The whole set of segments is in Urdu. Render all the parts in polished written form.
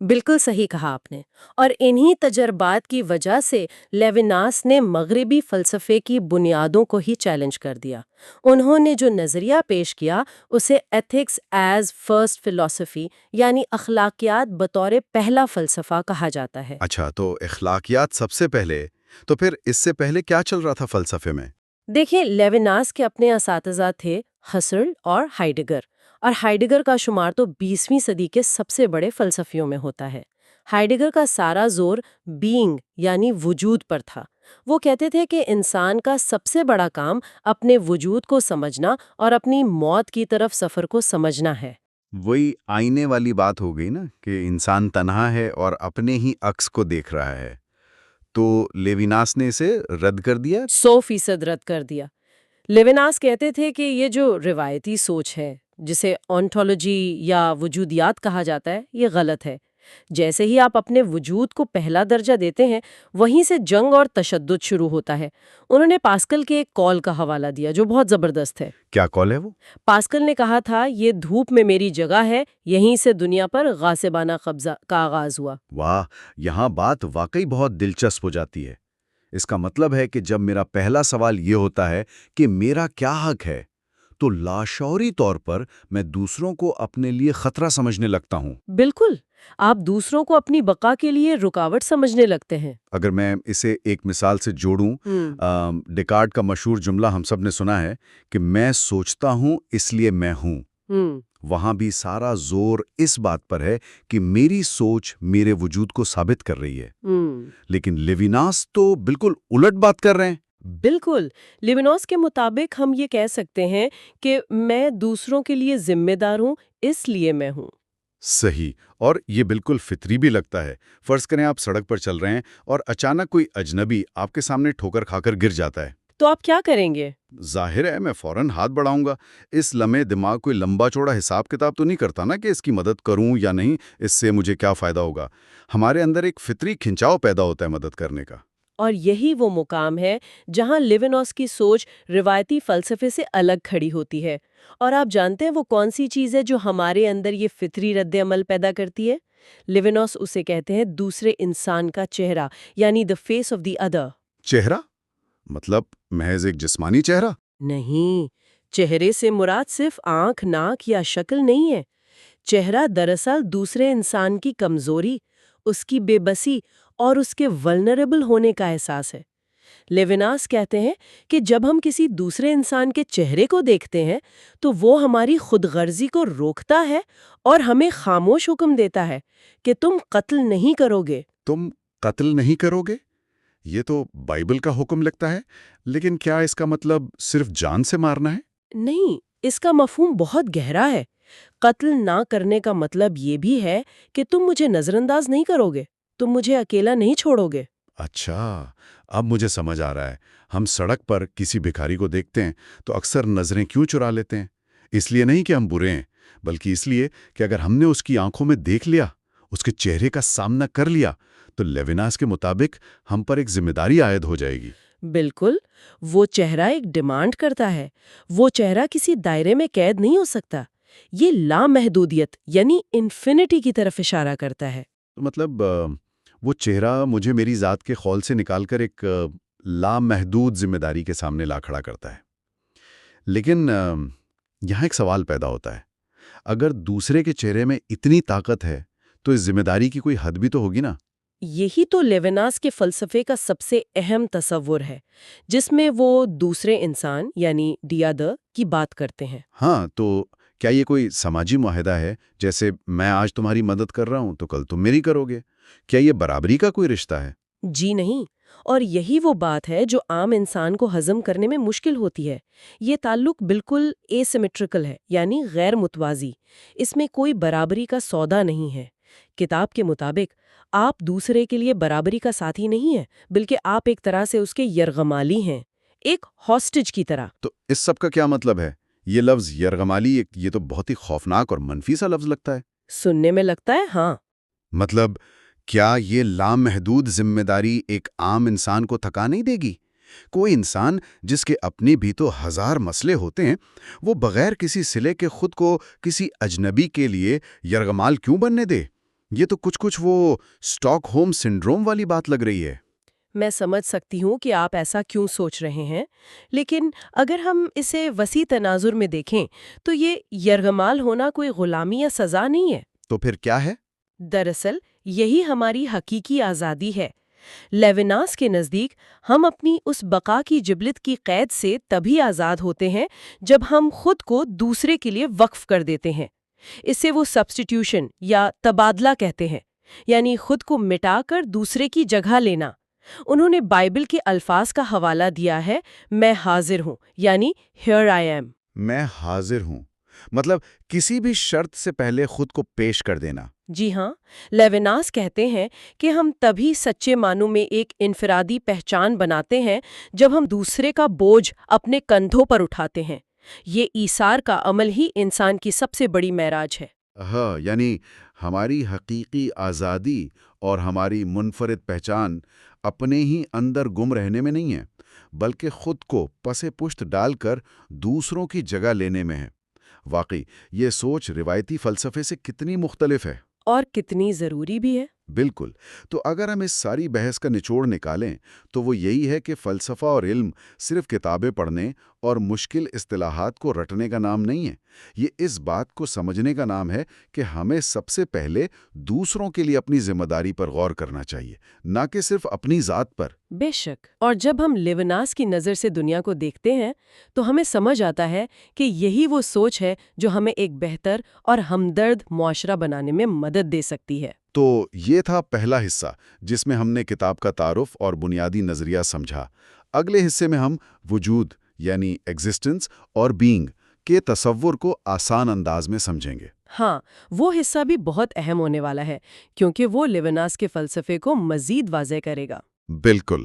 بالکل صحیح کہا آپ نے، اور انہی تجربات کی وجہ سے لیوناس نے مغربی فلسفے کی بنیادوں کو ہی چیلنج کر دیا۔ انہوں نے جو نظریہ پیش کیا اسے ایتھکس ایز فرسٹ فلسفی، یعنی اخلاقیات بطور پہلا فلسفہ کہا جاتا ہے۔ اچھا، تو اخلاقیات سب سے پہلے، تو پھر اس سے پہلے کیا چل رہا تھا فلسفے میں؟ دیکھیں، لیوناس کے اپنے اساتذہ تھے ہسرل اور ہائیڈگر، اور ہائیڈگر کا شمار تو 20ویں صدی کے سب سے بڑے فلسفیوں میں ہوتا ہے۔ ہائیڈگر کا سارا زور بینگ یعنی وجود پر تھا۔ وہ کہتے تھے کہ انسان کا سب سے بڑا کام اپنے وجود کو سمجھنا اور اپنی موت کی طرف سفر کو سمجھنا ہے۔ وہی آئینے والی بات ہو گئی نا کہ انسان تنہا ہے اور اپنے ہی عکس کو دیکھ رہا ہے، تو لیویناس نے اسے رد کر دیا۔ 100% رد کر دیا۔ لیوناس کہتے تھے کہ یہ جو روایتی سوچ ہے، جسے آنٹولوجی یا وجودیات کہا جاتا ہے، یہ غلط ہے۔ جیسے ہی آپ اپنے وجود کو پہلا درجہ دیتے ہیں، وہیں سے جنگ اور تشدد شروع ہوتا ہے۔ انہوں نے پاسکل کے ایک کال کا حوالہ دیا جو بہت زبردست ہے۔ کیا کال ہے وہ؟ پاسکل نے کہا تھا، یہ دھوپ میں میری جگہ ہے، یہیں سے دنیا پر غاصبانہ قبضہ کا آغاز ہوا۔ واہ، یہاں بات واقعی بہت دلچسپ ہو جاتی ہے۔ اس کا مطلب ہے کہ جب میرا پہلا سوال یہ ہوتا ہے کہ میرا کیا حق ہے، تو لاشعوری طور پر میں دوسروں کو اپنے لیے خطرہ سمجھنے لگتا ہوں۔ بالکل، آپ دوسروں کو اپنی بقا کے لیے رکاوٹ سمجھنے لگتے ہیں۔ اگر میں اسے ایک مثال سے جوڑوں، ڈیکارٹ کا مشہور جملہ ہم سب نے سنا ہے کہ میں سوچتا ہوں اس لیے میں ہوں۔ وہاں بھی سارا زور اس بات پر ہے کہ میری سوچ میرے وجود کو ثابت کر رہی ہے۔ لیکن لیویناس تو بالکل الٹ بات کر رہے ہیں۔ بالکل، لیوناس کے مطابق ہم یہ کہہ سکتے ہیں کہ میں دوسروں کے لیے ذمہ دار ہوں، اس لیے میں ہوں۔ صحیح، اور یہ بالکل فطری بھی لگتا ہے۔ فرض کریں آپ سڑک پر چل رہے ہیں اور اچانک کوئی اجنبی آپ کے سامنے ٹھوکر کھا کر گر جاتا ہے، تو آپ کیا کریں گے؟ ظاہر ہے میں فوراً ہاتھ بڑھاؤں گا۔ اس لمحے دماغ کوئی لمبا چوڑا حساب کتاب تو نہیں کرتا نا کہ اس کی مدد کروں یا نہیں، اس سے مجھے کیا فائدہ ہوگا۔ ہمارے اندر ایک فطری کھنچاؤ پیدا ہوتا ہے مدد کرنے کا۔ اور یہی وہ مقام ہے جہاں لیوناس کی سوچ روایتی فلسفے سے الگ کھڑی ہوتی ہے۔ اور آپ جانتے ہیں وہ کون سی چیز ہے جو ہمارے اندر یہ فطری رد عمل پیدا کرتی ہے؟ لیوناس اسے کہتے ہیں دوسرے انسان کا چہرہ، یعنی the face of the other۔ چہرہ؟ مطلب محض ایک جسمانی چہرہ؟ نہیں، چہرے سے مراد صرف آنکھ، ناک یا شکل نہیں ہے۔ چہرہ دراصل دوسرے انسان کی کمزوری، اس کی بے بسی اور اس کے ولنریبل ہونے کا احساس ہے۔ لیوناس کہتے ہیں کہ جب ہم کسی دوسرے انسان کے چہرے کو دیکھتے ہیں تو وہ ہماری خود غرضی کو روکتا ہے اور ہمیں خاموش حکم دیتا ہے کہ تم قتل نہیں کرو گے۔ تم قتل نہیں کرو گے؟ یہ تو بائبل کا حکم لگتا ہے، لیکن کیا اس کا مطلب صرف جان سے مارنا ہے؟ نہیں، اس کا مفہوم بہت گہرا ہے۔ قتل نہ کرنے کا مطلب یہ بھی ہے کہ تم مجھے نظر انداز نہیں کرو گے، تم مجھے اکیلا نہیں چھوڑو گے۔ اچھا، اب مجھے سمجھ آ رہا ہے۔ ہم سڑک پر کسی بھکاری کو دیکھتے ہیں تو اکثر نظریں کیوں چرا لیتے ہیں؟ اس لیے نہیں کہ ہم برے ہیں، بلکہ اس لیے کہ اگر ہم نے اس کی آنکھوں میں دیکھ لیا، اس کے چہرے کا سامنا کر لیا، تو لیوناس کے مطابق ہم پر ایک ذمہ داری عائد ہو جائے گی۔ بالکل، وہ چہرہ ایک ڈیمانڈ کرتا ہے۔ وہ چہرہ کسی دائرے میں قید نہیں ہو سکتا۔ یہ لامحدودیت یعنی انفینٹی کی طرف اشارہ کرتا ہے۔ مطلب وہ چہرہ مجھے میری ذات کے خول سے نکال کر ایک لامحدود ذمہ داری کے سامنے لا کھڑا کرتا ہے۔ لیکن یہاں ایک سوال پیدا ہوتا ہے، اگر دوسرے کے چہرے میں اتنی طاقت ہے تو اس ذمہ داری کی کوئی حد بھی تو ہوگی نا؟ یہی تو لیوناس کے فلسفے کا سب سے اہم تصور ہے، جس میں وہ دوسرے انسان یعنی دی ادر کی بات کرتے ہیں۔ ہاں، تو کیا یہ کوئی سماجی معاہدہ ہے، جیسے میں آج تمہاری مدد کر رہا ہوں تو کل تم میری کرو گے؟ کیا یہ برابری کا کوئی رشتہ ہے؟ جی نہیں، اور یہی وہ بات ہے جو عام انسان کو ہضم کرنے میں مشکل ہوتی ہے۔ یہ تعلق بالکل ایسیمیٹرکل ہے، یعنی غیر متوازی۔ اس میں کوئی برابری کا سودا نہیں ہے۔ کتاب کے مطابق آپ دوسرے کے لیے برابری کا ساتھی نہیں ہیں، بلکہ آپ ایک طرح سے اس کے یرغمالی ہیں، ایک ہاسٹیج کی طرح۔ تو اس سب کا کیا مطلب ہے؟ یہ لفظ یرغمالی یہ تو بہت ہی خوفناک اور منفی سا لفظ لگتا ہے۔ سننے میں لگتا ہے، ہاں۔ مطلب کیا یہ لامحدود ذمہ داری ایک عام انسان کو تھکا نہیں دے گی؟ کوئی انسان جس کے اپنے بھی تو ہزار مسئلے ہوتے ہیں، وہ بغیر کسی صلے کے خود کو کسی اجنبی کے لیے یرغمال کیوں بننے دے؟ یہ تو کچھ وہ اسٹاک ہوم سنڈروم والی بات لگ رہی ہے۔ میں سمجھ سکتی ہوں کہ آپ ایسا کیوں سوچ رہے ہیں، لیکن اگر ہم اسے وسیع تناظر میں دیکھیں تو یہ یرغمال ہونا کوئی غلامی یا سزا نہیں ہے۔ تو پھر کیا ہے؟ دراصل یہی ہماری حقیقی آزادی ہے۔ لیوناس کے نزدیک ہم اپنی اس بقا کی جبلت کی قید سے تبھی آزاد ہوتے ہیں جب ہم خود کو دوسرے کے لیے وقف کر دیتے ہیں۔ اسے وہ سبسٹیٹیوشن یا تبادلہ کہتے ہیں، یعنی خود کو مٹا کر دوسرے کی جگہ لینا۔ انہوں نے بائبل کے الفاظ کا حوالہ دیا ہے، میں حاضر ہوں، یعنی ہیئر آئی ایم۔ میں حاضر ہوں، مطلب کسی بھی شرط سے پہلے خود کو پیش کر دینا۔ جی ہاں، لیوناس کہتے ہیں کہ ہم تبھی سچے معنوں میں ایک انفرادی پہچان بناتے ہیں جب ہم دوسرے کا بوجھ اپنے کندھوں پر اٹھاتے ہیں۔ یہ ایثار کا عمل ہی انسان کی سب سے بڑی معراج ہے۔ ہاں، یعنی ہماری حقیقی آزادی اور ہماری منفرد پہچان اپنے ہی اندر گم رہنے میں نہیں ہے، بلکہ خود کو پس پشت ڈال کر دوسروں کی جگہ لینے میں ہے۔ واقعی یہ سوچ روایتی فلسفے سے کتنی مختلف ہے اور کتنی ضروری بھی ہے۔ بالکل۔ تو اگر ہم اس ساری بحث کا نچوڑ نکالیں تو وہ یہی ہے کہ فلسفہ اور علم صرف کتابیں پڑھنے اور مشکل اصطلاحات کو رٹنے کا نام نہیں ہے، یہ اس بات کو سمجھنے کا نام ہے کہ ہمیں سب سے پہلے دوسروں کے لیے اپنی ذمہ داری پر غور کرنا چاہیے، نہ کہ صرف اپنی ذات پر۔ بے شک، اور جب ہم لیوناس کی نظر سے دنیا کو دیکھتے ہیں تو ہمیں سمجھ آتا ہے کہ یہی وہ سوچ ہے جو ہمیں ایک بہتر اور ہمدرد معاشرہ بنانے میں مدد دے سکتی ہے۔ تو یہ تھا پہلا حصہ جس میں ہم نے کتاب کا تعارف اور بنیادی نظریہ سمجھا۔ اگلے حصے میں ہم وجود یعنی ایگزسٹنس اور بینگ کے تصور کو آسان انداز میں سمجھیں گے۔ ہاں، وہ حصہ بھی بہت اہم ہونے والا ہے کیونکہ وہ لیوناس کے فلسفے کو مزید واضح کرے گا۔ بالکل،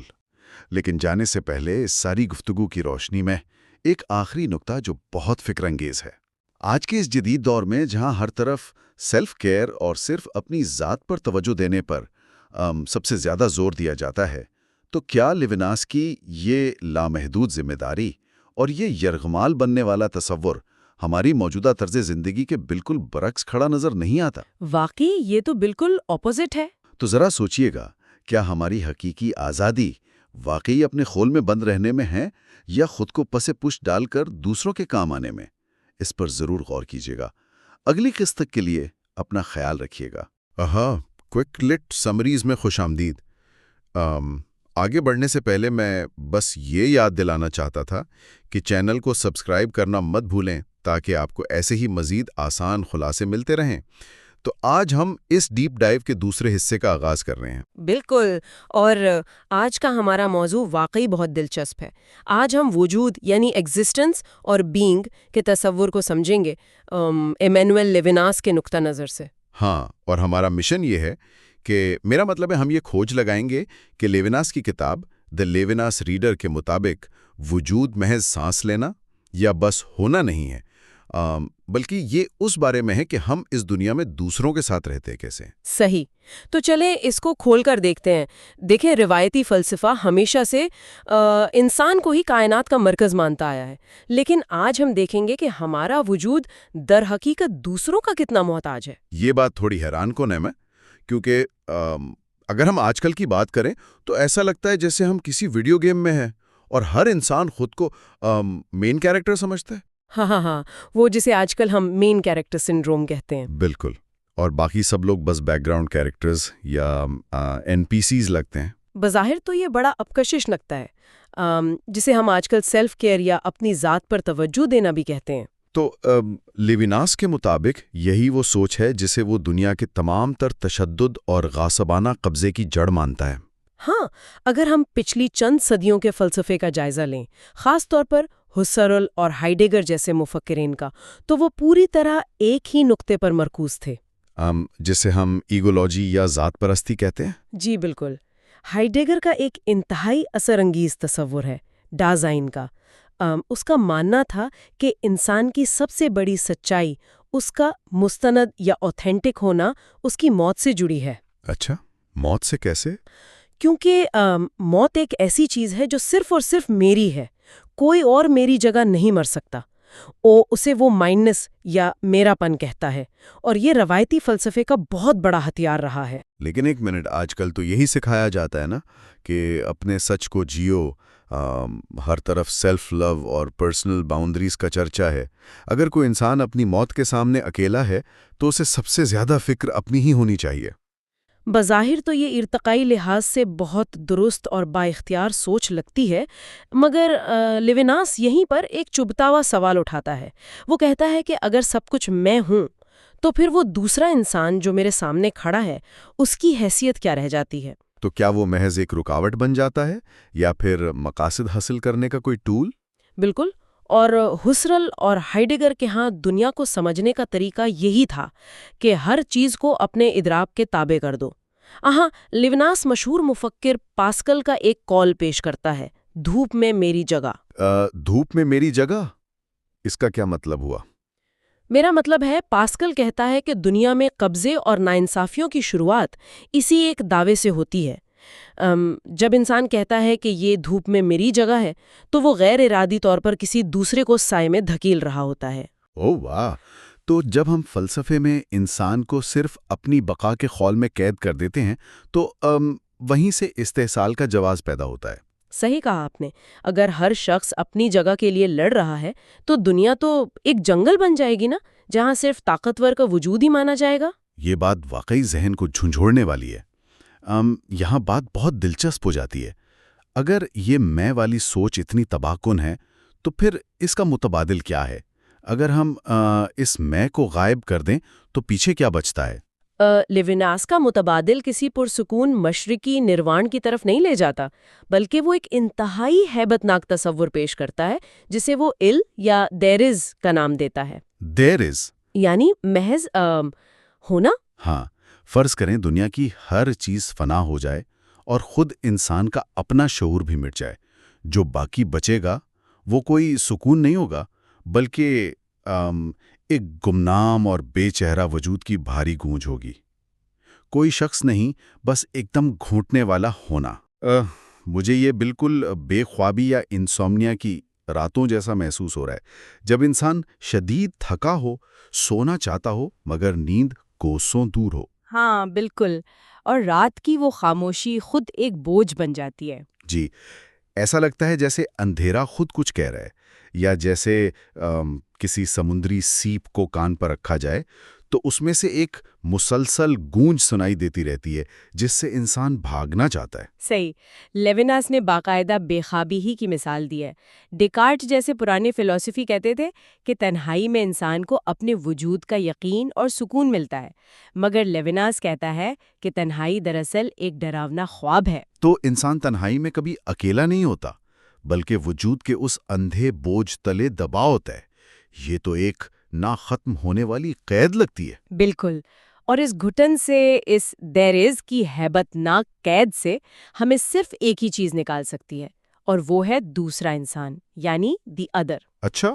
لیکن جانے سے پہلے اس ساری گفتگو کی روشنی میں ایک آخری نکتہ جو بہت فکر انگیز ہے۔ آج کے اس جدید دور میں جہاں ہر طرف سیلف کیئر اور صرف اپنی ذات پر توجہ دینے پر سب سے زیادہ زور دیا جاتا ہے، تو کیا لیوناس کی یہ لامحدود ذمہ داری اور یہ یرغمال بننے والا تصور ہماری موجودہ طرز زندگی کے بالکل برعکس کھڑا نظر نہیں آتا؟ واقعی یہ تو بالکل اپوزٹ ہے۔ تو ذرا سوچئے گا، کیا ہماری حقیقی آزادی واقعی اپنے خول میں بند رہنے میں ہے یا خود کو پس پش ڈال کر دوسروں کے کام آنے میں؟ اس پر ضرور غور کیجیے گا۔ اگلی قسط کے لیے اپنا خیال رکھیے گا۔ کوئک لٹ سمریز میں خوش آمدید۔ آگے بڑھنے سے پہلے میں بس یہ یاد دلانا چاہتا تھا کہ چینل کو سبسکرائب کرنا مت بھولیں تاکہ آپ کو ایسے ہی مزید آسان خلاصے ملتے رہیں۔ تو آج ہم اس ڈیپ ڈائیو کے دوسرے حصے کا آغاز کر رہے ہیں۔ بالکل، اور آج کا ہمارا موضوع واقعی بہت دلچسپ ہے۔ آج ہم وجود یعنی ایگزسٹنس اور بینگ کے تصور کو سمجھیں گے ایمینوئل لیوناس کے نقطہ نظر سے۔ ہاں، اور ہمارا مشن یہ ہے کہ میرا مطلب ہے ہم یہ کھوج لگائیں گے کہ لیوناس کی کتاب دی لیوناس ریڈر کے مطابق وجود محض سانس لینا یا بس ہونا نہیں ہے، بلکہ یہ اس بارے میں ہے کہ ہم اس دنیا میں دوسروں کے ساتھ رہتے کیسے۔ صحیح، تو چلیں اس کو کھول کر دیکھتے ہیں۔ دیکھیں، روایتی فلسفہ ہمیشہ سے انسان کو ہی کائنات کا مرکز مانتا آیا ہے، لیکن آج ہم دیکھیں گے کہ ہمارا وجود در حقیقت دوسروں کا کتنا محتاج ہے۔ یہ بات تھوڑی حیران کن ہے، کیونکہ اگر ہم آج کل کی بات کریں تو ایسا لگتا ہے جیسے ہم کسی ویڈیو گیم میں ہیں اور ہر انسان خود کو مین کیریکٹر سمجھتا ہے۔ ہاں، وہ جسے آج کل ہم مین کیریکٹر سنڈروم کہتے ہیں۔ بالکل، اور باقی سب لوگ بس بیک گراؤنڈ کیریکٹرز یا این پی سیز لگتے ہیں۔ بظاہر تو یہ بڑا اپکشش لگتا ہے، جسے ہم آج کل سیلف کیئر یا اپنی ذات پر توجہ دینا بھی کہتے ہیں۔ تو لیوناس کے مطابق یہی وہ سوچ ہے جسے وہ دنیا کے تمام تر تشدد اور غاصبانہ قبضے کی جڑ مانتا ہے۔ ہاں، اگر ہم پچھلی چند صدیوں کے فلسفے کا جائزہ لیں، خاص طور پر ہسرل اور ہائیڈگر جیسے مفکرین کا، تو وہ پوری طرح ایک ہی نقطے پر مرکوز تھے، جسے ہم ایگولوجی یا ذات پرستی کہتے ہیں۔ جی بالکل۔ ہائیڈگر کا ایک انتہائی اثر انگیز تصور ہے ڈازائن کا۔ اس کا ماننا تھا کہ انسان کی سب سے بڑی سچائی اس کا مستند یا اوتھینٹک ہونا اس کی موت سے جڑی ہے۔ اچھا، موت سے کیسے؟ کیونکہ موت ایک ایسی چیز ہے جو صرف اور صرف میری ہے، کوئی اور میری جگہ نہیں مر سکتا۔ اسے وہ مائنڈنس یا میرا پن کہتا ہے، اور یہ روایتی فلسفے کا بہت بڑا ہتھیار رہا ہے۔ لیکن ایک منٹ، آج کل تو یہی سکھایا جاتا ہے نا کہ اپنے سچ کو جیو، ہر طرف سیلف لو اور پرسنل باؤنڈریز کا چرچا ہے۔ اگر کوئی انسان اپنی موت کے سامنے اکیلا ہے تو اسے سب سے زیادہ فکر اپنی ہی ہونی چاہیے۔ بظاہر تو یہ ارتقائی لحاظ سے بہت درست اور با اختیار سوچ لگتی ہے، مگر لیوناس یہیں پر ایک چبھتا ہوا سوال اٹھاتا ہے۔ وہ کہتا ہے کہ اگر سب کچھ میں ہوں تو پھر وہ دوسرا انسان جو میرے سامنے کھڑا ہے اس کی حیثیت کیا رہ جاتی ہے؟ تو کیا وہ محض ایک رکاوٹ بن جاتا ہے یا پھر مقاصد حاصل کرنے کا کوئی ٹول؟ بالکل، اور ہسرل اور ہائیڈگر کے ہاں دنیا کو سمجھنے کا طریقہ یہی تھا کہ ہر چیز کو اپنے ادراک کے تابع کر دو۔ لیوناس مشہور مفکر پاسکل کا ایک کال پیش کرتا ہے، دھوپ میں میری جگہ۔ دھوپ میں میری جگہ، اس کا کیا مطلب ہوا؟ میرا مطلب ہے، پاسکل کہتا ہے کہ دنیا میں قبضے اور ناانصافیوں کی شروعات اسی ایک دعوے سے ہوتی ہے۔ جب انسان کہتا ہے کہ یہ دھوپ میں میری جگہ ہے تو وہ غیر ارادی طور پر کسی دوسرے کو سائے میں دھکیل رہا ہوتا ہے۔ اوہ واہ! تو جب ہم فلسفے میں انسان کو صرف اپنی بقا کے خول میں قید کر دیتے ہیں تو وہیں سے استحصال کا جواز پیدا ہوتا ہے۔ صحیح کہا آپ نے۔ اگر ہر شخص اپنی جگہ کے لیے لڑ رہا ہے تو دنیا تو ایک جنگل بن جائے گی نا، جہاں صرف طاقتور کا وجود ہی مانا جائے گا۔ یہ بات واقعی ذہن کو جھنجھوڑنے والی ہے۔ یہاں بات بہت دلچسپ ہو جاتی ہے۔ اگر یہ میں والی سوچ اتنی تباہ کن ہے تو پھر اس کا متبادل کیا ہے؟ اگر ہم اس میں کو غائب کر دیں تو پیچھے کیا بچتا ہے؟ لیوناس کا متبادل کسی پرسکون مشرقی نروان کی طرف نہیں لے جاتا، بلکہ وہ ایک انتہائی ہیبت ناک تصور پیش کرتا ہے جسے وہ ال یا دیر از کا نام دیتا ہے۔ دیر از یعنی محض ہونا۔ ہاں، فرض کریں دنیا کی ہر چیز فنا ہو جائے اور خود انسان کا اپنا شعور بھی مٹ جائے، جو باقی بچے گا وہ کوئی سکون نہیں ہوگا، بلکہ ایک گمنام اور بے چہرہ وجود کی بھاری گونج ہوگی۔ کوئی شخص نہیں، بس ایک دم گھونٹنے والا ہونا۔ مجھے یہ بالکل بے خوابی یا انسومنیا کی راتوں جیسا محسوس ہو رہا ہے، جب انسان شدید تھکا ہو، سونا چاہتا ہو مگر نیند کوسوں دور ہو۔ ہاں بالکل، اور رات کی وہ خاموشی خود ایک بوجھ بن جاتی ہے۔ جی، ایسا لگتا ہے جیسے اندھیرا خود کچھ کہہ رہا ہے، یا جیسے کسی سمندری سیپ کو کان پر رکھا جائے تو اس میں سے ایک مسلسل گونج سنائی دیتی رہتی ہے جس سے انسان بھاگنا چاہتا ہے۔ صحیح، لیوناس نے باقاعدہ بے خوابی ہی کی مثال دی ہے۔ ڈیکارٹ جیسے پرانے فلسفی کہتے تھے کہ تنہائی میں انسان کو اپنے وجود کا یقین اور سکون ملتا ہے، مگر لیوناس کہتا ہے کہ تنہائی دراصل ایک ڈراونا خواب ہے۔ تو انسان تنہائی میں کبھی اکیلا نہیں ہوتا، بلکہ وجود کے اس اندھے بوجھ تلے دبا ہوتا ہے۔ یہ تو ایک نہ ختم ہونے والی قید لگتی ہے۔ بالکل، اور اس گھٹن سے، اس دیر از کی ہیبت ناک قید سے ہمیں صرف ایک ہی چیز نکال سکتی ہے، اور وہ ہے دوسرا انسان، یعنی دی ادر۔ اچھا،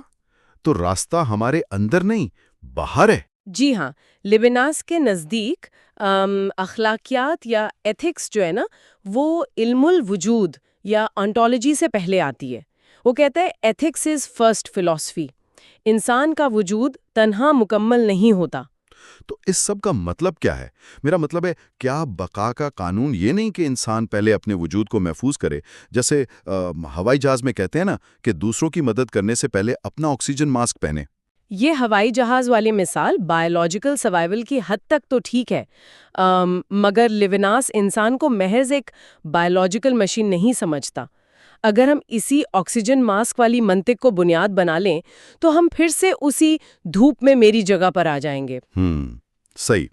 تو راستہ ہمارے اندر نہیں، باہر ہے۔ جی ہاں، لیوناس کے نزدیک اخلاقیات یا ایتھکس جو ہے نا، وہ علم الوجود یا انٹولوجی سے پہلے آتی ہے۔ وہ کہتا ہے ایتھکس از فرسٹ فلسفی۔ انسان کا وجود تنہا مکمل نہیں ہوتا۔ تو اس سب کا مطلب کیا ہے؟ میرا مطلب ہے، کیا بقا کا قانون یہ نہیں کہ انسان پہلے اپنے وجود کو محفوظ کرے، جیسے ہوائی جہاز میں کہتے ہیں نا کہ دوسروں کی مدد کرنے سے پہلے اپنا آکسیجن ماسک پہنے؟ یہ ہوائی جہاز والی مثال بایولوجیکل سروائیول کی حد تک تو ٹھیک ہے، مگر لیوناس انسان کو محض ایک بایولوجیکل مشین نہیں سمجھتا۔ اگر ہم اسی آکسیجن ماسک والی منطق کو بنیاد بنا لیں تو ہم پھر سے اسی دھوپ میں میری جگہ پر آ جائیں گے۔ صحیح۔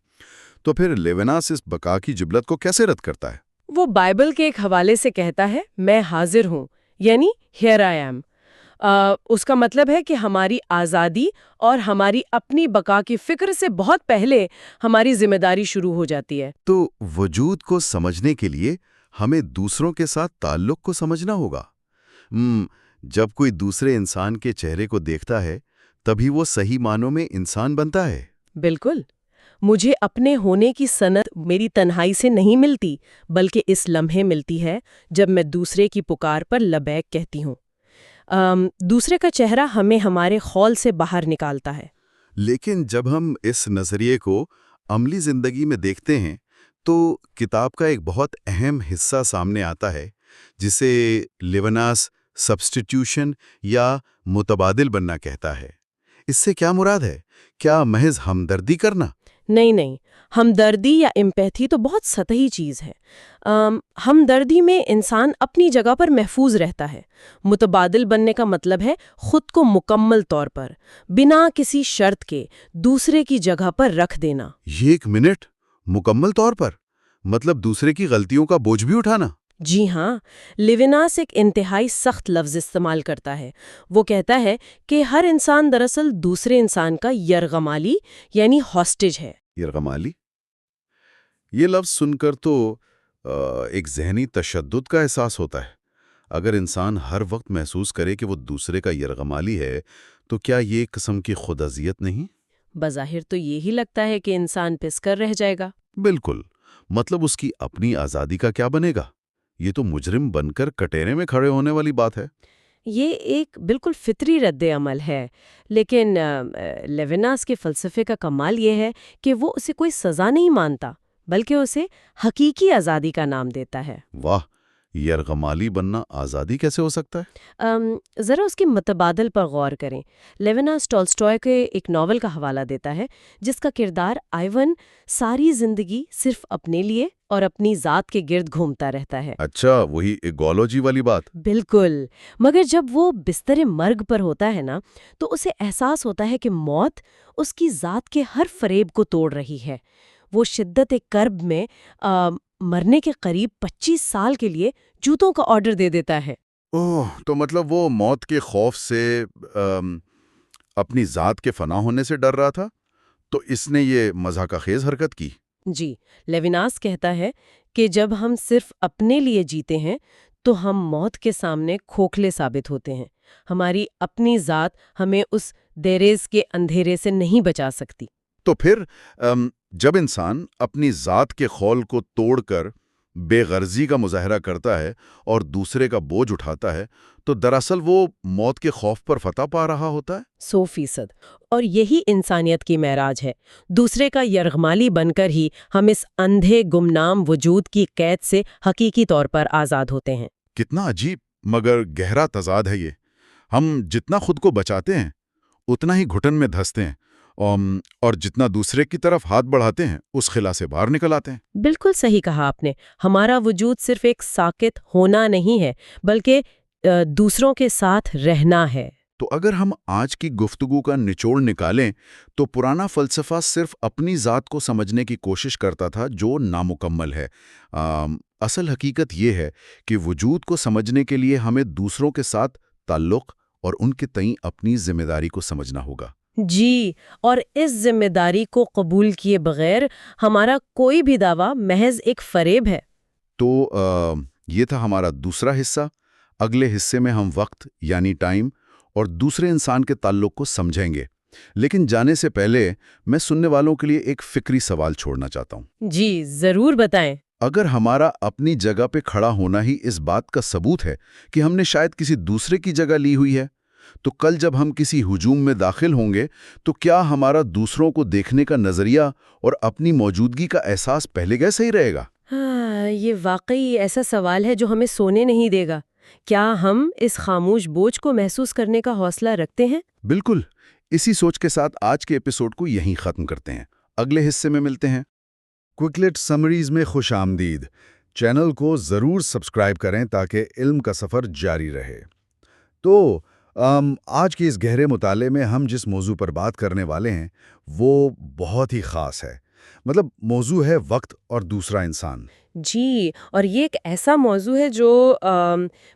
تو پھر لیوناس اس بقا کی جبلت کو کیسے رد کرتا ہے؟ وہ بائبل کے ایک حوالے سے کہتا ہے، میں حاضر ہوں، یعنی ہیئر آئی ایم۔ اس کا مطلب ہے کہ ہماری آزادی اور ہماری اپنی بقا کی فکر سے بہت پہلے ہماری ذمہ داری شروع ہو جاتی ہے۔ تو وجود کو سمجھنے کے لیے ہمیں دوسروں کے ساتھ تعلق کو سمجھنا ہوگا۔ جب کوئی دوسرے انسان کے چہرے کو دیکھتا ہے تبھی وہ صحیح معنوں میں انسان بنتا ہے۔ بالکل، مجھے اپنے ہونے کی سند میری تنہائی سے نہیں ملتی، بلکہ اس لمحے ملتی ہے جب میں دوسرے کی پکار پر لبیک کہتی ہوں۔ دوسرے کا چہرہ ہمیں ہمارے خول سے باہر نکالتا ہے۔ لیکن جب ہم اس نظریے کو عملی زندگی میں دیکھتے ہیں تو کتاب کا ایک بہت اہم حصہ سامنے آتا ہے جسے لیوناس سبسٹیٹیوشن یا متبادل بننا کہتا ہے۔ اس سے کیا مراد ہے؟ کیا محض ہمدردی کرنا؟ نہیں، ہمدردی یا امپیتھی تو بہت سطحی چیز ہے۔ ہمدردی میں انسان اپنی جگہ پر محفوظ رہتا ہے۔ متبادل بننے کا مطلب ہے خود کو مکمل طور پر بنا کسی شرط کے دوسرے کی جگہ پر رکھ دینا۔ یہ ایک منٹ، مکمل طور پر مطلب دوسرے کی غلطیوں کا بوجھ بھی اٹھانا؟ جی ہاں، لیوناس ایک انتہائی سخت لفظ استعمال کرتا ہے۔ وہ کہتا ہے کہ ہر انسان دراصل دوسرے انسان کا یرغمالی یعنی ہاسٹیج ہے۔ یرغمالی؟ یہ لفظ سن کر تو ایک ذہنی تشدد کا احساس ہوتا ہے۔ اگر انسان ہر وقت محسوس کرے کہ وہ دوسرے کا یرغمالی ہے تو کیا یہ ایک قسم کی خود اذیت نہیں؟ بظاہر تو یہی لگتا ہے کہ انسان پس کر رہ جائے گا۔ بالکل، مطلب اس کی اپنی آزادی کا کیا بنے گا؟ یہ تو مجرم بن کر کٹہرے میں کھڑے ہونے والی بات ہے۔ یہ ایک بالکل فطری رد عمل ہے، لیکن لیوناس کے فلسفے کا کمال یہ ہے کہ وہ اسے کوئی سزا نہیں مانتا بلکہ اسے حقیقی آزادی کا نام دیتا ہے۔ واہ، یرغمالی بننا آزادی کیسے ہو سکتا ہے؟ ذرا اس کی متبادل پر غور کریں۔ لیوناس ٹالسٹوئے کے ایک ناول کا حوالہ دیتا ہے جس کا کردار آئیون ساری زندگی صرف اپنے لیے اور اپنی ذات کے گرد گھومتا رہتا ہے۔ اچھا، وہی ایگولوجی والی بات۔ بالکل، مگر جب وہ بستر مرگ پر ہوتا ہے نا تو اسے احساس ہوتا ہے کہ موت اس کی ذات کے ہر فریب کو توڑ رہی ہے۔ وہ شدت کرب میں مرنے کے قریب 25 سال کے لیے جوتوں کا آرڈر دے دیتا ہے۔ اوہ، تو مطلب وہ موت کے خوف سے اپنی ذات کے فنا ہونے سے ڈر رہا تھا، تو اس نے یہ مضحکہ خیز حرکت کی۔ جی، لیوناس کہتا ہے کہ جب ہم صرف اپنے لیے جیتے ہیں تو ہم موت کے سامنے کھوکھلے ثابت ہوتے ہیں۔ ہماری اپنی ذات ہمیں اس دیریز کے اندھیرے سے نہیں بچا سکتی۔ تو پھر جب انسان اپنی ذات کے خول کو توڑ کر بے غرضی کا مظاہرہ کرتا ہے اور دوسرے کا بوجھ اٹھاتا ہے تو دراصل وہ موت کے خوف پر فتح پا رہا ہوتا ہے۔ 100%۔ اور یہی انسانیت کی معراج ہے۔ دوسرے کا یرغمالی بن کر ہی ہم اس اندھے گمنام وجود کی قید سے حقیقی طور پر آزاد ہوتے ہیں۔ کتنا عجیب مگر گہرا تضاد ہے یہ۔ ہم جتنا خود کو بچاتے ہیں اتنا ہی گھٹن میں دھنستے ہیں، اور جتنا دوسرے کی طرف ہاتھ بڑھاتے ہیں اس خلا سے باہر نکل آتے ہیں۔ بالکل صحیح کہا آپ نے۔ ہمارا وجود صرف ایک ساکت ہونا نہیں ہے بلکہ دوسروں کے ساتھ رہنا ہے۔ تو اگر ہم آج کی گفتگو کا نچوڑ نکالیں تو پرانا فلسفہ صرف اپنی ذات کو سمجھنے کی کوشش کرتا تھا جو نامکمل ہے۔ اصل حقیقت یہ ہے کہ وجود کو سمجھنے کے لیے ہمیں دوسروں کے ساتھ تعلق اور ان کے تئیں اپنی ذمہ داری کو سمجھنا ہوگا۔ جی، اور اس ذمہ داری کو قبول کیے بغیر ہمارا کوئی بھی دعویٰ محض ایک فریب ہے۔ تو یہ تھا ہمارا دوسرا حصہ۔ اگلے حصے میں ہم وقت یعنی ٹائم اور دوسرے انسان کے تعلق کو سمجھیں گے، لیکن جانے سے پہلے میں سننے والوں کے لیے ایک فکری سوال چھوڑنا چاہتا ہوں۔ جی، ضرور بتائیں۔ اگر ہمارا اپنی جگہ پہ کھڑا ہونا ہی اس بات کا ثبوت ہے کہ ہم نے شاید کسی دوسرے کی جگہ لی ہوئی ہے، تو کل جب ہم کسی ہجوم میں داخل ہوں گے تو کیا ہمارا دوسروں کو دیکھنے کا نظریہ اور اپنی موجودگی کا احساس پہلے جیسا ہی رہے گا؟ ہاں، یہ واقعی ایسا سوال ہے جو ہمیں سونے نہیں دے گا۔ کیا ہم اس خاموش بوجھ کو محسوس کرنے کا حوصلہ رکھتے ہیں؟ بالکل۔ اسی سوچ کے ساتھ آج کے ایپیسوڈ کو یہیں ختم کرتے ہیں۔ اگلے حصے میں ملتے ہیں۔ کوئکلیٹ سمریز میں خوش آمدید۔ چینل کو ضرور سبسکرائب کریں تاکہ علم کا سفر جاری رہے۔ تو آج کے اس گہرے مطالعے میں ہم جس موضوع پر بات کرنے والے ہیں وہ بہت ہی خاص ہے۔ مطلب موضوع ہے وقت اور دوسرا انسان۔ جی، اور یہ ایک ایسا موضوع ہے جو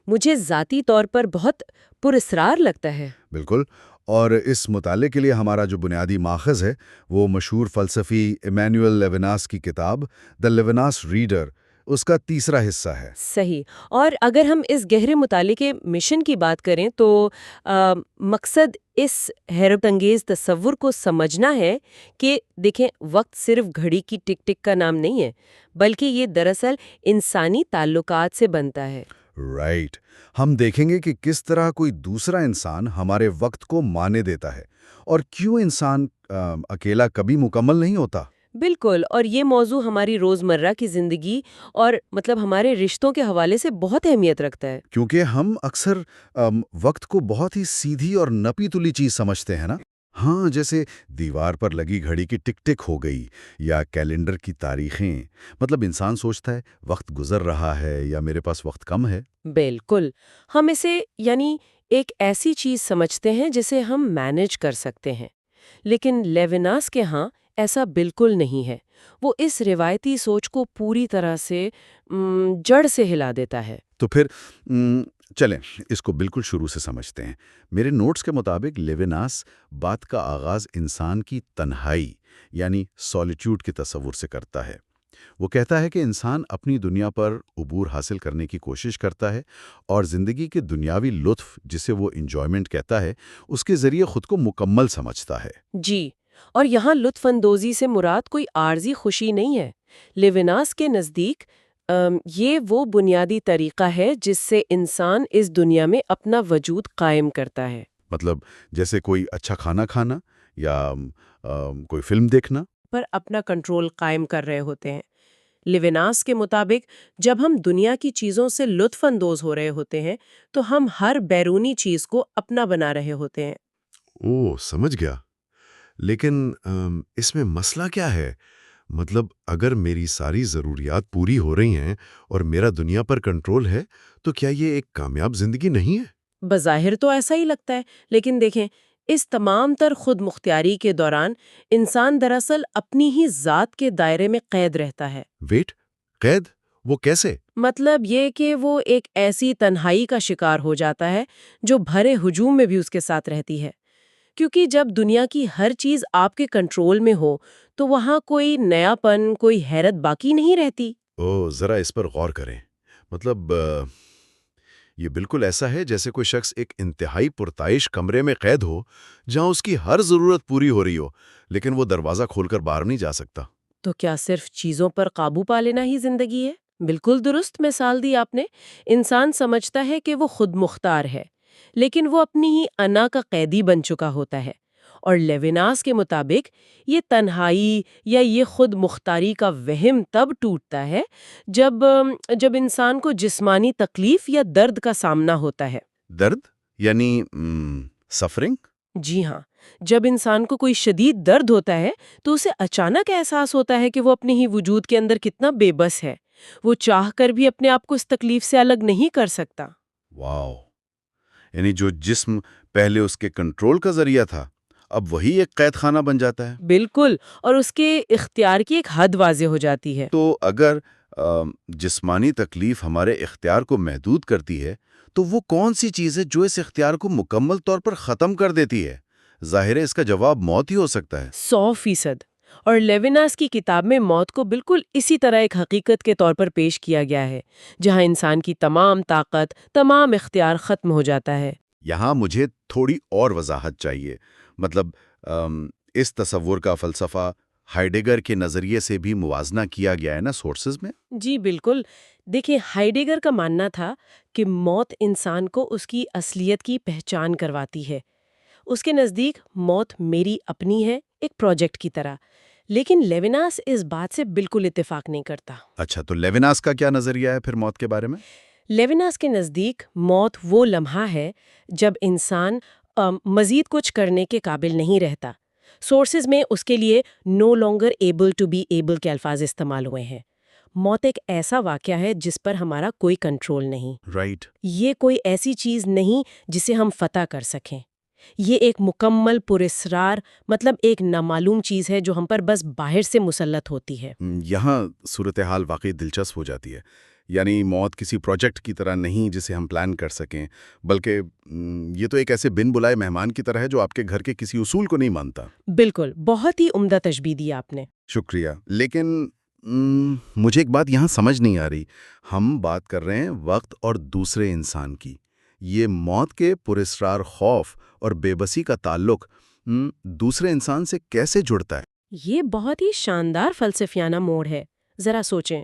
مجھے ذاتی طور پر بہت پراسرار لگتا ہے۔ بالکل، اور اس مطالعے کے لیے ہمارا جو بنیادی ماخذ ہے وہ مشہور فلسفی ایمینوئل لیوناس کی کتاب دی لیوناس ریڈر، اس کا تیسرا حصہ ہے۔ صحیح۔ اور اگر ہم اس گہرے مطالعے کے مشن کی بات کریں تو مقصد اس حیرت انگیز تصور کو سمجھنا ہے کہ دیکھیں، وقت صرف گھڑی کی ٹک ٹک کا نام نہیں ہے، بلکہ یہ دراصل انسانی تعلقات سے بنتا ہے۔ رائٹ. ہم دیکھیں گے کہ کس طرح کوئی دوسرا انسان ہمارے وقت کو معنی دیتا ہے اور کیوں انسان اکیلا کبھی مکمل نہیں ہوتا. بالکل، اور یہ موضوع ہماری روزمرہ کی زندگی اور ہمارے رشتوں کے حوالے سے بہت اہمیت رکھتا ہے۔ کیونکہ ہم اکثر وقت کو بہت ہی سیدھی اور نپی تلی چیز سمجھتے ہیں نا. ہاں، جیسے دیوار پر لگی گھڑی کی ٹک ٹک ہو گئی یا کیلنڈر کی تاریخیں. مطلب انسان سوچتا ہے وقت گزر رہا ہے یا میرے پاس وقت کم ہے. بالکل، ہم اسے ایک ایسی چیز سمجھتے ہیں جسے ہم مینج کر سکتے ہیں، لیکن لیوناس کے ہاں ایسا بالکل نہیں ہے۔ وہ اس روایتی سوچ کو پوری طرح سے جڑ سے ہلا دیتا ہے۔ تو پھر چلیں اس کو بالکل شروع سے سمجھتے ہیں. میرے نوٹس کے مطابق لیوناس بات کا آغاز انسان کی تنہائی یعنی سولیٹیوڈ کے تصور سے کرتا ہے. وہ کہتا ہے کہ انسان اپنی دنیا پر عبور حاصل کرنے کی کوشش کرتا ہے اور زندگی کے دنیاوی لطف جسے وہ انجوائمنٹ کہتا ہے اس کے ذریعے خود کو مکمل سمجھتا ہے. جی، اور یہاں لطف اندوزی سے مراد کوئی عارضی خوشی نہیں ہے۔ لیوناس کے نزدیک یہ وہ بنیادی طریقہ ہے جس سے انسان اس دنیا میں اپنا وجود قائم کرتا ہے۔ مطلب جیسے کوئی اچھا کھانا کھانا یا کوئی فلم دیکھنا. پر اپنا کنٹرول قائم کر رہے ہوتے ہیں۔ لیوناس کے مطابق جب ہم دنیا کی چیزوں سے لطف اندوز ہو رہے ہوتے ہیں تو ہم ہر بیرونی چیز کو اپنا بنا رہے ہوتے ہیں۔ سمجھ گیا. لیکن اس میں مسئلہ کیا ہے؟ مطلب اگر میری ساری ضروریات پوری ہو رہی ہیں اور میرا دنیا پر کنٹرول ہے تو کیا یہ ایک کامیاب زندگی نہیں ہے؟ بظاہر تو ایسا ہی لگتا ہے، لیکن دیکھیں اس تمام تر خود مختاری کے دوران انسان دراصل اپنی ہی ذات کے دائرے میں قید رہتا ہے۔ ویٹ، قید؟ وہ کیسے؟ مطلب یہ کہ وہ ایک ایسی تنہائی کا شکار ہو جاتا ہے جو بھرے ہجوم میں بھی اس کے ساتھ رہتی ہے، کیونکہ جب دنیا کی ہر چیز آپ کے کنٹرول میں ہو تو وہاں کوئی نیا پن، کوئی حیرت باقی نہیں رہتی۔ ذرا اس پر غور کریں. مطلب یہ بالکل ایسا ہے جیسے کوئی شخص ایک انتہائی پرتعیش کمرے میں قید ہو جہاں اس کی ہر ضرورت پوری ہو رہی ہو لیکن وہ دروازہ کھول کر باہر نہیں جا سکتا. تو کیا صرف چیزوں پر قابو پا لینا ہی زندگی ہے؟ بالکل درست مثال دی آپ نے۔ انسان سمجھتا ہے کہ وہ خود مختار ہے، لیکن وہ اپنی ہی انا کا قیدی بن چکا ہوتا ہے۔ اور لیوناس کے مطابق یہ تنہائی یا یہ خود مختاری کا وہم تب ٹوٹتا ہے جب انسان کو جسمانی تکلیف یا درد کا سامنا ہوتا ہے۔ درد یعنی سفرنگ؟ جی ہاں، جب انسان کو کوئی شدید درد ہوتا ہے تو اسے اچانک احساس ہوتا ہے کہ وہ اپنے ہی وجود کے اندر کتنا بے بس ہے۔ وہ چاہ کر بھی اپنے آپ کو اس تکلیف سے الگ نہیں کر سکتا۔ واو! یعنی جو جسم پہلے اس کے کنٹرول کا ذریعہ تھا اب وہی ایک قید خانہ بن جاتا ہے۔ بالکل، اور اس کے اختیار کی ایک حد واضح ہو جاتی ہے۔ تو اگر جسمانی تکلیف ہمارے اختیار کو محدود کرتی ہے تو وہ کون سی چیز ہے جو اس اختیار کو مکمل طور پر ختم کر دیتی ہے؟ ظاہر ہے اس کا جواب موت ہی ہو سکتا ہے۔ 100%۔ اور لیوناس کی کتاب میں موت کو بالکل اسی طرح ایک حقیقت کے طور پر پیش کیا گیا ہے، جہاں انسان کی تمام طاقت، تمام اختیار ختم ہو جاتا ہے۔ یہاں مجھے تھوڑی اور وضاحت چاہیے. مطلب اس تصور کا فلسفہ ہائیڈگر کے نظریے سے بھی موازنہ کیا گیا ہے نا سورسز میں؟ جی بالکل۔ دیکھیں، ہائیڈگر کا ماننا تھا کہ موت انسان کو اس کی اصلیت کی پہچان کرواتی ہے۔ اس کے نزدیک موت میری اپنی ہے، ایک پروجیکٹ کی طرح۔ لیکن لیوناس اس بات سے بالکل اتفاق نہیں کرتا۔ اچھا، تو لیوناس کا کیا نظریہ ہے پھر موت کے بارے میں؟ لیوناس کے نزدیک موت وہ لمحہ ہے جب انسان مزید کچھ کرنے کے قابل نہیں رہتا۔ سورسز میں اس کے لیے no longer able to be able کے الفاظ استعمال ہوئے ہیں۔ موت ایک ایسا واقعہ ہے جس پر ہمارا کوئی کنٹرول نہیں۔ رائٹ۔ یہ کوئی ایسی چیز نہیں جسے ہم فتح کر سکیں۔ یہ ایک مکمل پراسرار، مطلب ایک نامعلوم چیز ہے جو ہم پر بس باہر سے مسلط ہوتی ہے۔ یہاں صورتحال واقعی دلچسپ ہو جاتی ہے. یعنی موت کسی پروجیکٹ کی طرح نہیں جسے ہم پلان کر سکیں، بلکہ یہ تو ایک ایسے بن بلائے مہمان کی طرح ہے جو آپ کے گھر کے کسی اصول کو نہیں مانتا. بالکل، بہت ہی عمدہ تشبیہ دی آپ نے۔ شکریہ. لیکن مجھے ایک بات یہاں سمجھ نہیں آ رہی. ہم بات کر رہے ہیں وقت اور دوسرے انسان کی. یہ موت کے پراسرار خوف اور بے بسی کا تعلق دوسرے انسان سے کیسے جڑتا ہے؟ یہ بہت ہی شاندار فلسفیانہ موڑ ہے۔ ذرا سوچیں،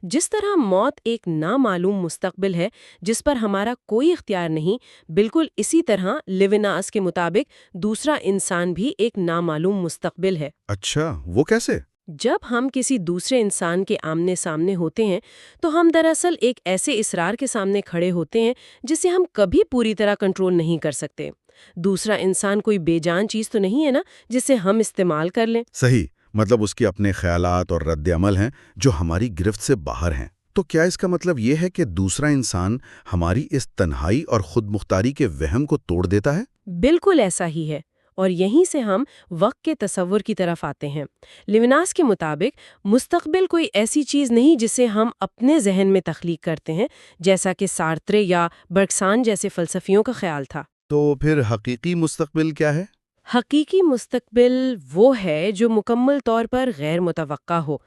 جس طرح موت ایک نامعلوم مستقبل ہے جس پر ہمارا کوئی اختیار نہیں، بالکل اسی طرح لیوناس کے مطابق دوسرا انسان بھی ایک نامعلوم مستقبل ہے۔ اچھا، وہ کیسے؟ جب ہم کسی دوسرے انسان کے آمنے سامنے ہوتے ہیں تو ہم دراصل ایک ایسے اسرار کے سامنے کھڑے ہوتے ہیں جسے ہم کبھی پوری طرح کنٹرول نہیں کر سکتے۔ دوسرا انسان کوئی بے جان چیز تو نہیں ہے نا جسے ہم استعمال کر لیں۔ صحیح، مطلب اس کے اپنے خیالات اور رد عمل ہیں جو ہماری گرفت سے باہر ہیں۔ تو کیا اس کا مطلب یہ ہے کہ دوسرا انسان ہماری اس تنہائی اور خود مختاری کے وہم کو توڑ دیتا ہے؟ بالکل ایسا ہی ہے، اور یہیں سے ہم وقت کے تصور کی طرف آتے ہیں۔ لیوناس کے مطابق مستقبل کوئی ایسی چیز نہیں جسے ہم اپنے ذہن میں تخلیق کرتے ہیں، جیسا کہ سارترے یا برگسان جیسے فلسفیوں کا خیال تھا۔ تو پھر حقیقی مستقبل کیا ہے؟ حقیقی مستقبل وہ ہے جو مکمل طور پر غیر متوقع ہو،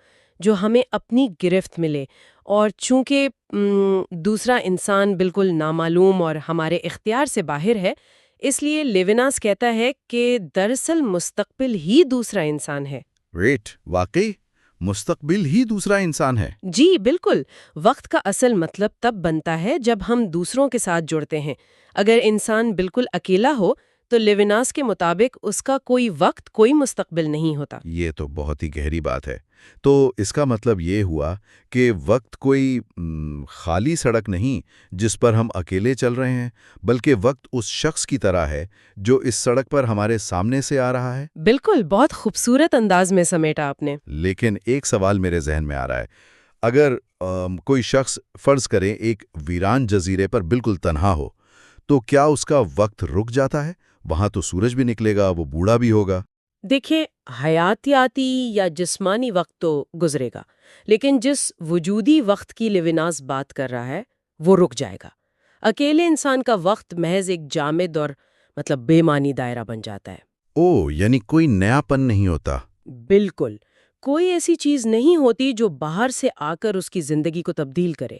جو ہمیں اپنی گرفت ملے، اور چونکہ دوسرا انسان بالکل نامعلوم اور ہمارے اختیار سے باہر ہے، اس لیے لیوناس کہتا ہے کہ دراصل مستقبل ہی دوسرا انسان ہے۔ ویٹ، واقعی مستقبل ہی دوسرا انسان ہے؟ جی بالکل، وقت کا اصل مطلب تب بنتا ہے جب ہم دوسروں کے ساتھ جڑتے ہیں۔ اگر انسان بالکل اکیلا ہو تو لیوناس کے مطابق اس کا کوئی وقت، کوئی مستقبل نہیں ہوتا۔ یہ تو بہت ہی گہری بات ہے۔ تو اس کا مطلب یہ ہوا کہ وقت کوئی خالی سڑک نہیں جس پر ہم اکیلے چل رہے ہیں، بلکہ وقت اس شخص کی طرح ہے جو اس سڑک پر ہمارے سامنے سے آ رہا ہے۔ بالکل، بہت خوبصورت انداز میں سمیٹا آپ نے۔ لیکن ایک سوال میرے ذہن میں آ رہا ہے، اگر کوئی شخص فرض کریں ایک ویران جزیرے پر بالکل تنہا ہو، تو کیا اس کا وقت رک جاتا ہے؟ وہاں تو سورج بھی نکلے گا، وہ بوڑھا بھی ہوگا۔ دیکھیں، حیاتیاتی یا جسمانی وقت تو گزرے گا، لیکن جس وجودی وقت کی لیوناس بات کر رہا ہے وہ رک جائے گا۔ اکیلے انسان کا وقت محض ایک جامد اور بے معنی دائرہ بن جاتا ہے۔ اوہ، یعنی کوئی نیا پن نہیں ہوتا۔ بالکل، کوئی ایسی چیز نہیں ہوتی جو باہر سے آ کر اس کی زندگی کو تبدیل کرے۔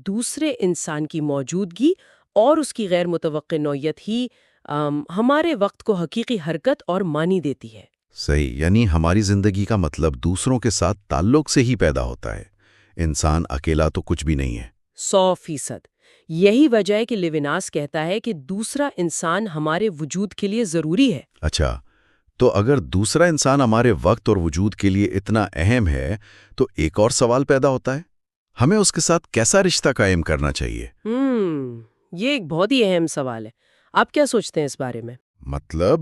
دوسرے انسان کی موجودگی اور اس کی غیر متوقع نوعیت ہی ہمارے وقت کو حقیقی حرکت اور معنی دیتی ہے۔ صحیح، یعنی ہماری زندگی کا مطلب دوسروں کے ساتھ تعلق سے ہی پیدا ہوتا ہے۔ انسان اکیلا تو کچھ بھی نہیں ہے۔ 100%۔ یہی وجہ ہے کہ لیوناس کہتا ہے کہ دوسرا انسان ہمارے وجود کے لیے ضروری ہے۔ اچھا، تو اگر دوسرا انسان ہمارے وقت اور وجود کے لیے اتنا اہم ہے تو ایک اور سوال پیدا ہوتا ہے، ہمیں اس کے ساتھ کیسا رشتہ قائم کرنا چاہیے؟ یہ ایک بہت ہی اہم سوال ہے۔ آپ کیا سوچتے ہیں اس بارے میں؟ مطلب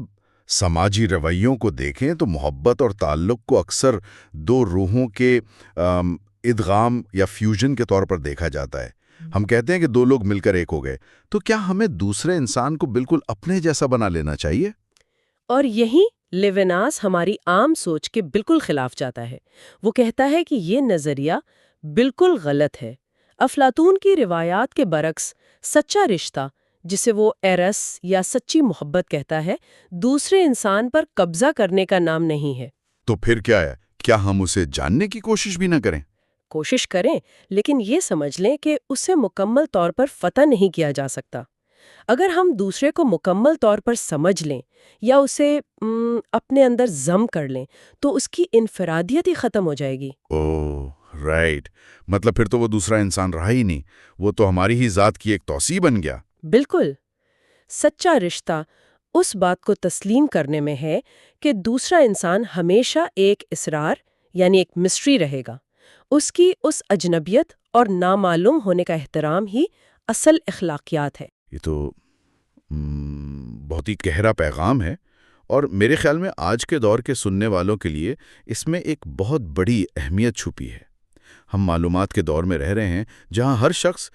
سماجی رویوں کو دیکھیں تو محبت اور تعلق کو اکثر دو روحوں کے ادغام یا فیوژن کے طور پر دیکھا جاتا ہے۔ ہم کہتے ہیں کہ دو لوگ مل کر ایک ہو گئے، تو کیا ہمیں دوسرے انسان کو بالکل اپنے جیسا بنا لینا چاہیے؟ اور یہی لیوناس ہماری عام سوچ کے بالکل خلاف جاتا ہے۔ وہ کہتا ہے کہ یہ نظریہ بالکل غلط ہے۔ افلاطون کی روایات کے برعکس سچا رشتہ، جسے وہ ایرس یا سچی محبت کہتا ہے، دوسرے انسان پر قبضہ کرنے کا نام نہیں ہے۔ تو پھر کیا ہے؟ کیا ہم اسے جاننے کی کوشش بھی نہ کریں؟ کوشش کریں، لیکن یہ سمجھ لیں کہ اسے مکمل طور پر فتح نہیں کیا جا سکتا۔ اگر ہم دوسرے کو مکمل طور پر سمجھ لیں یا اسے اپنے اندر ضم کر لیں تو اس کی انفرادیت ہی ختم ہو جائے گی۔ اوہ رائٹ، مطلب پھر تو وہ دوسرا انسان رہا ہی نہیں، وہ تو ہماری ہی ذات کی ایک توسیع بن گیا۔ بالکل، سچا رشتہ اس بات کو تسلیم کرنے میں ہے کہ دوسرا انسان ہمیشہ ایک اسرار یعنی ایک مسٹری رہے گا۔ اس کی اس اجنبیت اور نامعلوم ہونے کا احترام ہی اصل اخلاقیات ہے۔ یہ تو بہت ہی گہرا پیغام ہے، اور میرے خیال میں آج کے دور کے سننے والوں کے لیے اس میں ایک بہت بڑی اہمیت چھپی ہے۔ ہم معلومات کے دور میں رہ رہے ہیں جہاں ہر شخص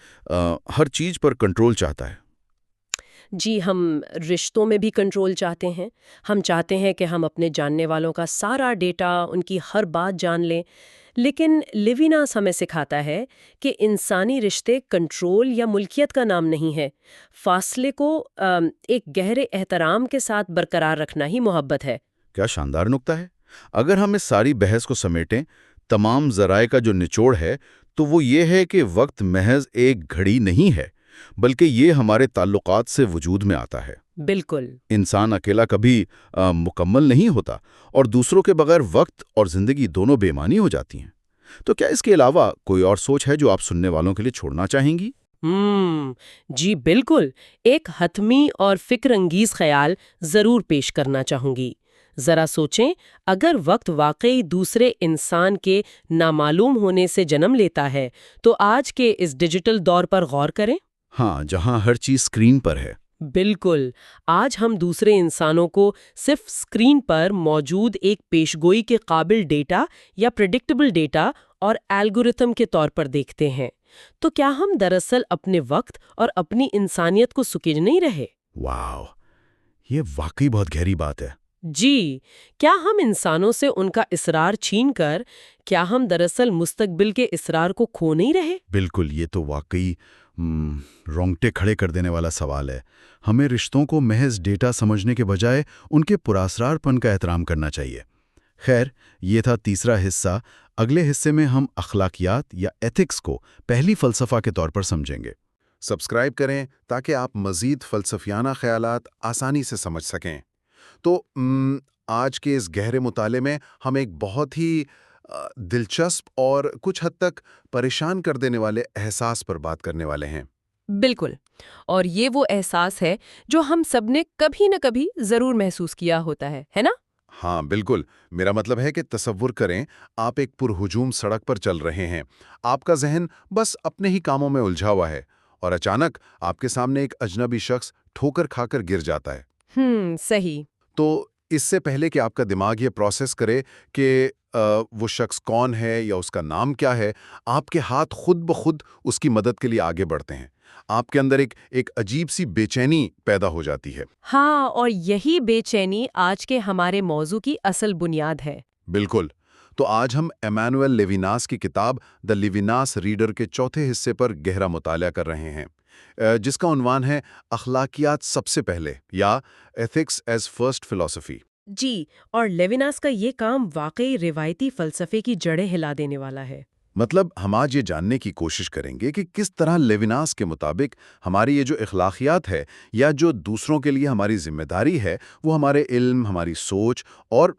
ہر چیز پر کنٹرول چاہتا ہے۔ جی، ہم رشتوں میں بھی کنٹرول چاہتے ہیں۔ ہم چاہتے ہیں کہ ہم اپنے جاننے والوں کا سارا ڈیٹا، ان کی ہر بات جان لیں۔ لیکن لیوناس ہمیں سکھاتا ہے کہ انسانی رشتے کنٹرول یا ملکیت کا نام نہیں ہے۔ فاصلے کو ایک گہرے احترام کے ساتھ برقرار رکھنا ہی محبت ہے۔ کیا شاندار نکتہ ہے۔ اگر ہم اس ساری بحث کو سمیٹیں، تمام ذرائع کا جو نچوڑ ہے تو وہ یہ ہے کہ وقت محض ایک گھڑی نہیں ہے، بلکہ یہ ہمارے تعلقات سے وجود میں آتا ہے۔ بالکل۔ انسان اکیلا کبھی مکمل نہیں ہوتا، اور دوسروں کے بغیر وقت اور زندگی دونوں بے معنی ہو جاتی ہیں۔ تو کیا اس کے علاوہ کوئی اور سوچ ہے جو آپ سننے والوں کے لیے چھوڑنا چاہیں گی؟ جی بالکل، ایک حتمی اور فکر انگیز خیال ضرور پیش کرنا چاہوں گی۔ ذرا سوچیں، اگر وقت واقعی دوسرے انسان کے نامعلوم ہونے سے جنم لیتا ہے تو آج کے اس ڈیجیٹل دور پر غور کریں۔ ہاں، جہاں ہر چیز اسکرین پر ہے۔ بالکل، آج ہم دوسرے انسانوں کو صرف اسکرین پر موجود ایک پیشگوئی کے قابل ڈیٹا یا پریڈکٹیبل ڈیٹا اور الگورتھم کے طور پر دیکھتے ہیں۔ تو کیا ہم دراصل اپنے وقت اور اپنی انسانیت کو سکیج نہیں رہے؟ واو، یہ واقعی بہت گہری بات ہے۔ جی، کیا ہم انسانوں سے ان کا اسرار چھین کر کیا ہم دراصل مستقبل کے اسرار کو کھو نہیں رہے؟ بالکل، یہ تو واقعی رونگٹے کھڑے کر دینے والا سوال ہے۔ ہمیں رشتوں کو محض ڈیٹا سمجھنے کے بجائے ان کے پراسرار پن کا احترام کرنا چاہیے۔ خیر، یہ تھا تیسرا حصہ۔ اگلے حصے میں ہم اخلاقیات یا ایتھکس کو پہلی فلسفہ کے طور پر سمجھیں گے۔ سبسکرائب کریں تاکہ آپ مزید فلسفیانہ خیالات آسانی سے سمجھ سکیں۔ تو آج کے اس گہرے مطالعے میں ہم ایک بہت ہی دلچسپ اور کچھ حد تک پریشان کر دینے والے احساس پر بات کرنے والے ہیں۔ بالکل، اور یہ وہ احساس ہے جو ہم سب نے کبھی نہ کبھی ضرور محسوس کیا ہوتا ہے نا؟ ہاں بالکل، میرا مطلب ہے کہ تصور کریں آپ ایک پرہجوم سڑک پر چل رہے ہیں، آپ کا ذہن بس اپنے ہی کاموں میں الجھا ہوا ہے، اور اچانک آپ کے سامنے ایک اجنبی شخص ٹھوکر کھا کر گر جاتا ہے۔ صحیح۔ تو اس سے پہلے کہ آپ کا دماغ یہ پروسیس کرے کہ وہ شخص کون ہے یا اس کا نام کیا ہے، آپ کے ہاتھ خود بخود اس کی مدد کے لیے آگے بڑھتے ہیں۔ آپ کے اندر ایک عجیب سی بے چینی پیدا ہو جاتی ہے۔ ہاں، اور یہی بے چینی آج کے ہمارے موضوع کی اصل بنیاد ہے۔ بالکل۔ تو آج ہم ایمانوئل لیویناس کی کتاب دی لیویناس ریڈر کے چوتھے حصے پر گہرا مطالعہ کر رہے ہیں، جس کا عنوان ہے اخلاقیات سب سے پہلے، یا ایتھکس ایز فرسٹ فلسفی۔ جی، اور لیویناس کا یہ کام واقعی روایتی فلسفے کی جڑیں ہلا دینے والا ہے۔ مطلب ہم آج یہ جاننے کی کوشش کریں گے کہ کس طرح لیویناس کے مطابق ہماری یہ جو اخلاقیات ہے یا جو دوسروں کے لیے ہماری ذمہ داری ہے، وہ ہمارے علم، ہماری سوچ اور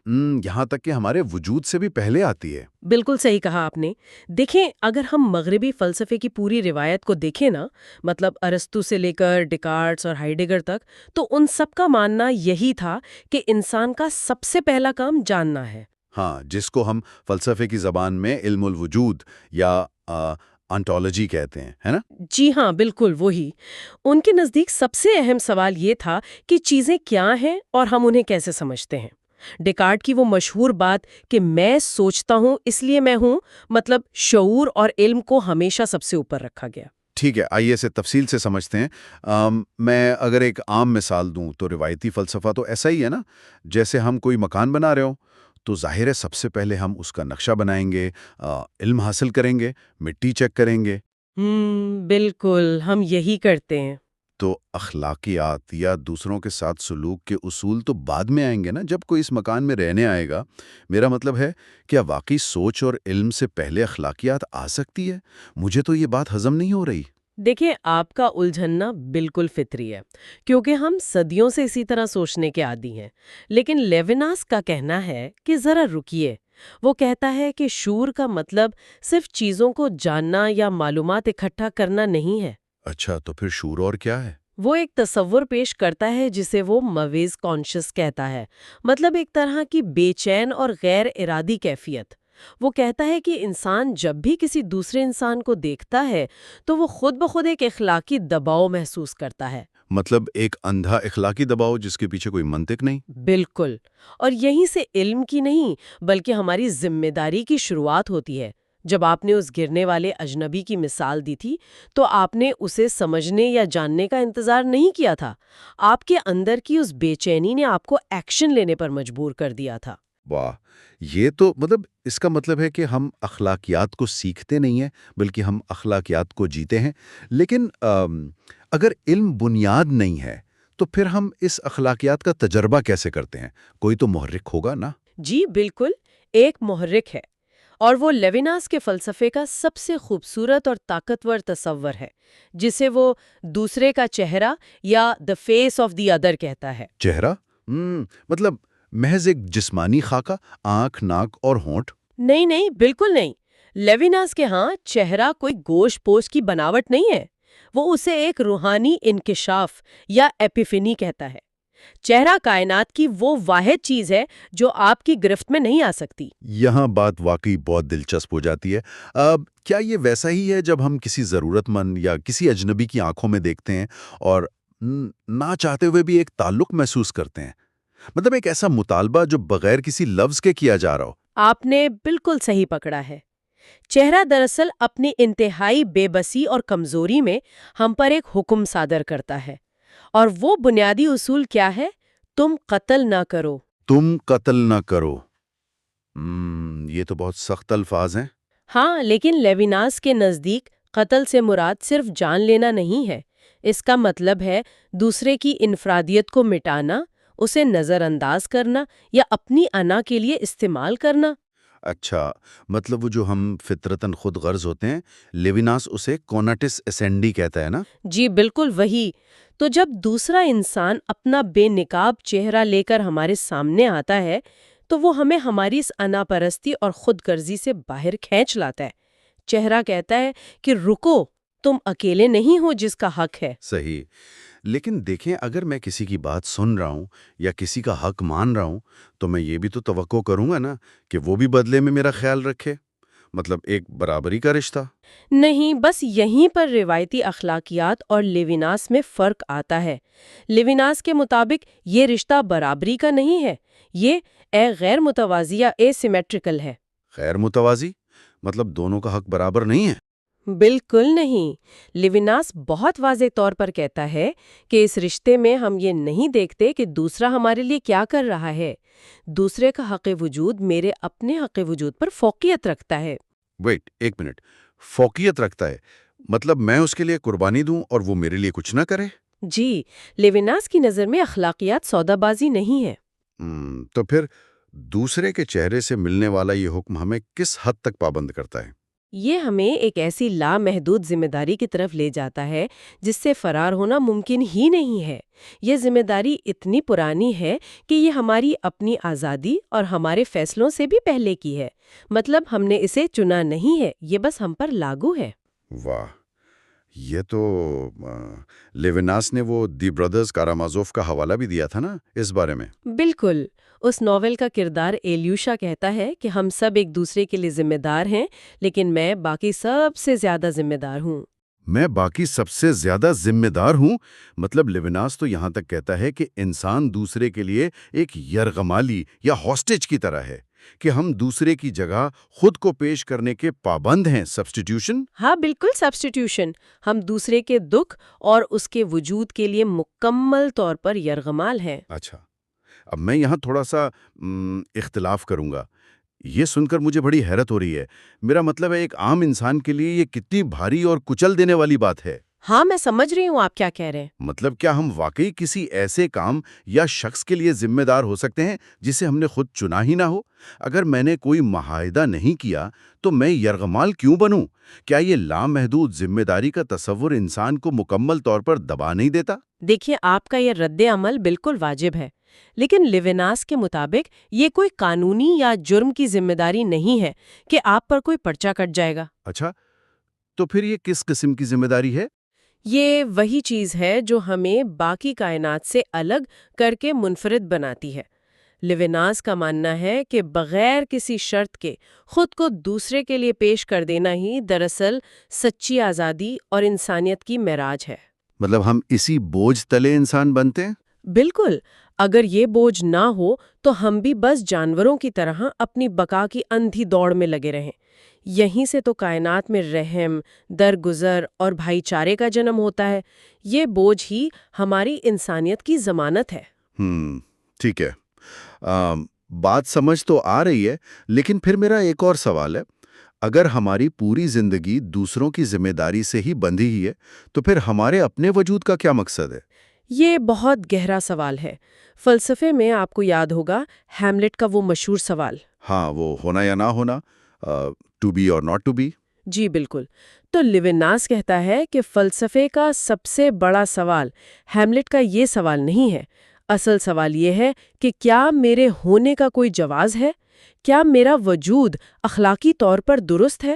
یہاں تک کہ ہمارے وجود سے بھی پہلے آتی ہے۔ بالکل صحیح کہا آپ نے۔ دیکھیں، اگر ہم مغربی فلسفے کی پوری روایت کو دیکھیں نا، مطلب ارسطو سے لے کر ڈیکارٹس اور ہائیڈگر تک، تو ان سب کا ماننا یہی تھا کہ انسان کا سب سے پہلا کام جاننا ہے۔ ہاں، جس کو ہم فلسفے کی زبان میں علم الوجود یا انٹولوجی کہتے ہیں، ہے نا؟ جی ہاں، بالکل وہی۔ ان کے نزدیک سب سے اہم سوال یہ تھا کہ چیزیں کیا ہیں اور ہم انہیں کیسے سمجھتے ہیں۔ ڈیکارٹ کی وہ مشہور بات کہ میں سوچتا ہوں اس لیے میں ہوں، مطلب شعور اور علم کو ہمیشہ سب سے اوپر رکھا گیا۔ ٹھیک ہے، آئیے اسے تفصیل سے سمجھتے ہیں۔ میں اگر ایک عام مثال دوں تو روایتی فلسفہ تو ایسا ہی ہے نا، جیسے ہم کوئی مکان بنا رہے ہوں تو ظاہر ہے سب سے پہلے ہم اس کا نقشہ بنائیں گے، علم حاصل کریں گے، مٹی چیک کریں گے۔ بالکل، ہم یہی کرتے ہیں۔ تو اخلاقیات یا دوسروں کے ساتھ سلوک کے اصول تو بعد میں آئیں گے نا، جب کوئی اس مکان میں رہنے آئے گا۔ میرا مطلب ہے کیا واقعی سوچ اور علم سے پہلے اخلاقیات آ سکتی ہے؟ مجھے تو یہ بات ہضم نہیں ہو رہی۔ دیکھیں، آپ کا الجھنا بالکل فطری ہے، کیونکہ ہم صدیوں سے اسی طرح سوچنے کے عادی ہیں۔ لیکن لیویناس کا کہنا ہے کہ ذرا رکیے۔ وہ کہتا ہے کہ شعور کا مطلب صرف چیزوں کو جاننا یا معلومات اکٹھا کرنا نہیں ہے۔ اچھا، تو پھر شعور اور کیا ہے؟ وہ ایک تصور پیش کرتا ہے جسے وہ مویز کانشس کہتا ہے، مطلب ایک طرح کی بے چین اور غیر ارادی کیفیت۔ وہ کہتا ہے کہ انسان جب بھی کسی دوسرے انسان کو دیکھتا ہے تو وہ خود بخود ایک اخلاقی دباؤ محسوس کرتا ہے۔ مطلب ایک اندھا اخلاقی دباؤ جس کے پیچھے کوئی منطق نہیں؟ بالکل، اور یہیں سے علم کی نہیں بلکہ ہماری ذمہ داری کی شروعات ہوتی ہے۔ جب آپ نے اس گرنے والے اجنبی کی مثال دی تھی تو آپ نے اسے سمجھنے یا جاننے کا انتظار نہیں کیا تھا۔ آپ کے اندر کی اس بے چینی نے آپ کو ایکشن لینے پر مجبور کر دیا تھا۔ واہ، یہ تو اس کا مطلب ہے کہ ہم اخلاقیات کو سیکھتے نہیں ہیں بلکہ ہم اخلاقیات کو جیتے ہیں۔ لیکن اگر علم بنیاد نہیں ہے تو پھر ہم اس اخلاقیات کا تجربہ کیسے کرتے ہیں؟ کوئی تو محرک ہوگا نا؟ جی بالکل، ایک محرک ہے، اور وہ لیویناس کے فلسفے کا سب سے خوبصورت اور طاقتور تصور ہے، جسے وہ دوسرے کا چہرہ یا the face of the other کہتا ہے۔ چہرہ؟ مطلب محض ایک جسمانی خاکہ، آنکھ، ناک اور ہونٹ؟ نہیں، بالکل نہیں۔ لیویناس کے ہاں چہرہ کوئی گوشت پوش کی بناوٹ نہیں ہے، وہ اسے ایک روحانی انکشاف یا ایپیفنی کہتا ہے۔ چہرہ کائنات کی وہ واحد چیز ہے جو آپ کی گرفت میں نہیں آ سکتی۔ یہاں بات واقعی بہت دلچسپ ہو جاتی ہے۔ اب کیا یہ ویسا ہی ہے جب ہم کسی ضرورت مند یا کسی اجنبی کی آنکھوں میں دیکھتے ہیں اور نہ چاہتے ہوئے بھی ایک تعلق محسوس کرتے ہیں؟ مطلب ایک ایسا مطالبہ جو بغیر کسی لفظ کے کیا جا رہا ہو۔ آپ نے بالکل صحیح پکڑا ہے۔ چہرہ دراصل اپنی انتہائی بے بسی اور کمزوری میں ہم پر ایک حکم صادر کرتا ہے، اور وہ بنیادی اصول کیا ہے؟ تم قتل نہ کرو۔ تم قتل نہ کرو۔ یہ تو بہت سخت الفاظ ہیں۔ ہاں، لیکن لیویناس کے نزدیک قتل سے مراد صرف جان لینا نہیں ہے۔ اس کا مطلب ہے دوسرے کی انفرادیت کو مٹانا، اسے نظر انداز کرنا یا اپنی انا کے لیے استعمال کرنا۔ اچھا، مطلب وہ جو ہم فطرتاً خود غرض ہوتے ہیں، لیویناس اسے کوناٹس اسینڈی کہتا ہے نا؟ جی بالکل وہی۔ تو جب دوسرا انسان اپنا بے نقاب چہرہ لے کر ہمارے سامنے آتا ہے تو وہ ہمیں ہماری اس انا پرستی اور خود غرضی سے باہر کھینچ لاتا ہے۔ چہرہ کہتا ہے کہ رکو، تم اکیلے نہیں ہو جس کا حق ہے۔ صحیح۔ لیکن دیکھیں، اگر میں کسی کی بات سن رہا ہوں یا کسی کا حق مان رہا ہوں تو میں یہ بھی تو توقع کروں گا نا کہ وہ بھی بدلے میں میرا خیال رکھے۔ مطلب ایک برابری کا رشتہ۔ نہیں، بس یہیں پر روایتی اخلاقیات اور لیویناس میں فرق آتا ہے۔ لیویناس کے مطابق یہ رشتہ برابری کا نہیں ہے، یہ غیر متوازی یا اے سیمیٹریکل ہے۔ غیر متوازی؟ مطلب دونوں کا حق برابر نہیں ہے؟ بالکل نہیں۔ لیویناس بہت واضح طور پر کہتا ہے کہ اس رشتے میں ہم یہ نہیں دیکھتے کہ دوسرا ہمارے لیے کیا کر رہا ہے، دوسرے کا حق وجود میرے اپنے حق وجود پر فوقیت رکھتا ہے۔ ویٹ، ایک منٹ، فوقیت رکھتا ہے؟ مطلب میں اس کے لیے قربانی دوں اور وہ میرے لیے کچھ نہ کرے؟ جی، لیویناس کی نظر میں اخلاقیات سودا بازی نہیں ہے۔ تو پھر دوسرے کے چہرے سے ملنے والا یہ حکم ہمیں کس حد تک پابند کرتا ہے؟ یہ ہمیں ایک ایسی لامحدود ذمہ داری کی طرف لے جاتا ہے جس سے فرار ہونا ممکن ہی نہیں ہے۔ یہ ذمہ داری اتنی پرانی ہے کہ یہ ہماری اپنی آزادی اور ہمارے فیصلوں سے بھی پہلے کی ہے۔ مطلب ہم نے اسے چنا نہیں ہے، یہ بس ہم پر لاگو ہے۔ واہ، یہ تو لیویناس نے وہ دی برادرز کارامازوف کا حوالہ بھی دیا تھا نا اس بارے میں؟ بالکل۔ اس ناول کا کردار ایلیوشا کہتا ہے کہ ہم سب ایک دوسرے کے لیے ذمہ دار ہیں، لیکن میں باقی سب سے زیادہ ذمہ دار ہوں۔ میں باقی سب سے زیادہ ذمہ دار ہوں؟ مطلب لیویناس تو یہاں تک کہتا ہے کہ انسان دوسرے کے لیے ایک یرغمالی یا ہاسٹیج کی طرح ہے، کہ ہم دوسرے کی جگہ خود کو پیش کرنے کے پابند ہیں۔ سبسٹیٹیوشن؟ ہاں بالکل، سبسٹیٹیوشن۔ ہم دوسرے کے دکھ اور اس کے وجود کے لیے مکمل طور پر یرغمال ہیں۔ اچھا، اب میں یہاں تھوڑا سا اختلاف کروں گا۔ یہ سن کر مجھے بڑی حیرت ہو رہی ہے۔ میرا مطلب ہے ایک عام انسان کے لیے یہ کتنی بھاری اور کچل دینے والی بات ہے۔ ہاں، میں سمجھ رہی ہوں آپ کیا کہہ رہے ہیں۔ مطلب کیا ہم واقعی کسی ایسے کام یا شخص کے لیے ذمہ دار ہو سکتے ہیں جسے ہم نے خود چنا ہی نہ ہو؟ اگر میں نے کوئی معاہدہ نہیں کیا تو میں یرغمال کیوں بنوں؟ کیا یہ لامحدود ذمہ داری کا تصور انسان کو مکمل طور پر دبا نہیں دیتا؟ دیکھیے، آپ کا یہ رد عمل بالکل واجب ہے، لیکن لیویناس کے مطابق یہ کوئی قانونی یا جرم کی ذمہ داری نہیں ہے کہ آپ پر کوئی پرچہ کٹ جائے گا۔ اچھا، تو پھر یہ کس قسم کی ذمہ داری ہے؟ یہ وہی چیز ہے جو ہمیں باقی کائنات سے الگ کر کے منفرد بناتی ہے۔ لیویناس کا ماننا ہے کہ بغیر کسی شرط کے خود کو دوسرے کے لیے پیش کر دینا ہی دراصل سچی آزادی اور انسانیت کی معراج ہے۔ مطلب ہم اسی بوجھ تلے انسان بنتے ہیں؟ بالکل۔ اگر یہ بوجھ نہ ہو تو ہم بھی بس جانوروں کی طرح اپنی بقا کی اندھی دوڑ میں لگے رہیں۔ یہیں سے تو کائنات میں رحم، درگزر اور بھائی چارے کا جنم ہوتا ہے۔ یہ بوجھ ہی ہماری انسانیت کی ضمانت ہے۔ ٹھیک ہے، بات سمجھ تو آ رہی ہے، لیکن پھر میرا ایک اور سوال ہے۔ اگر ہماری پوری زندگی دوسروں کی ذمہ داری سے ہی بندھی ہی ہے تو پھر ہمارے اپنے وجود کا کیا مقصد ہے؟ یہ بہت گہرا سوال ہے۔ فلسفے میں آپ کو یاد ہوگا ہیملٹ کا وہ مشہور سوال۔ ہاں، وہ ہونا یا نہ ہونا، ٹو بی اور ناٹ ٹو بی۔ جی بالکل۔ تو لیویناس کہتا ہے کہ فلسفے کا سب سے بڑا سوال ہیملٹ کا یہ سوال نہیں ہے۔ اصل سوال یہ ہے کہ کیا میرے ہونے کا کوئی جواز ہے؟ کیا میرا وجود اخلاقی طور پر درست ہے؟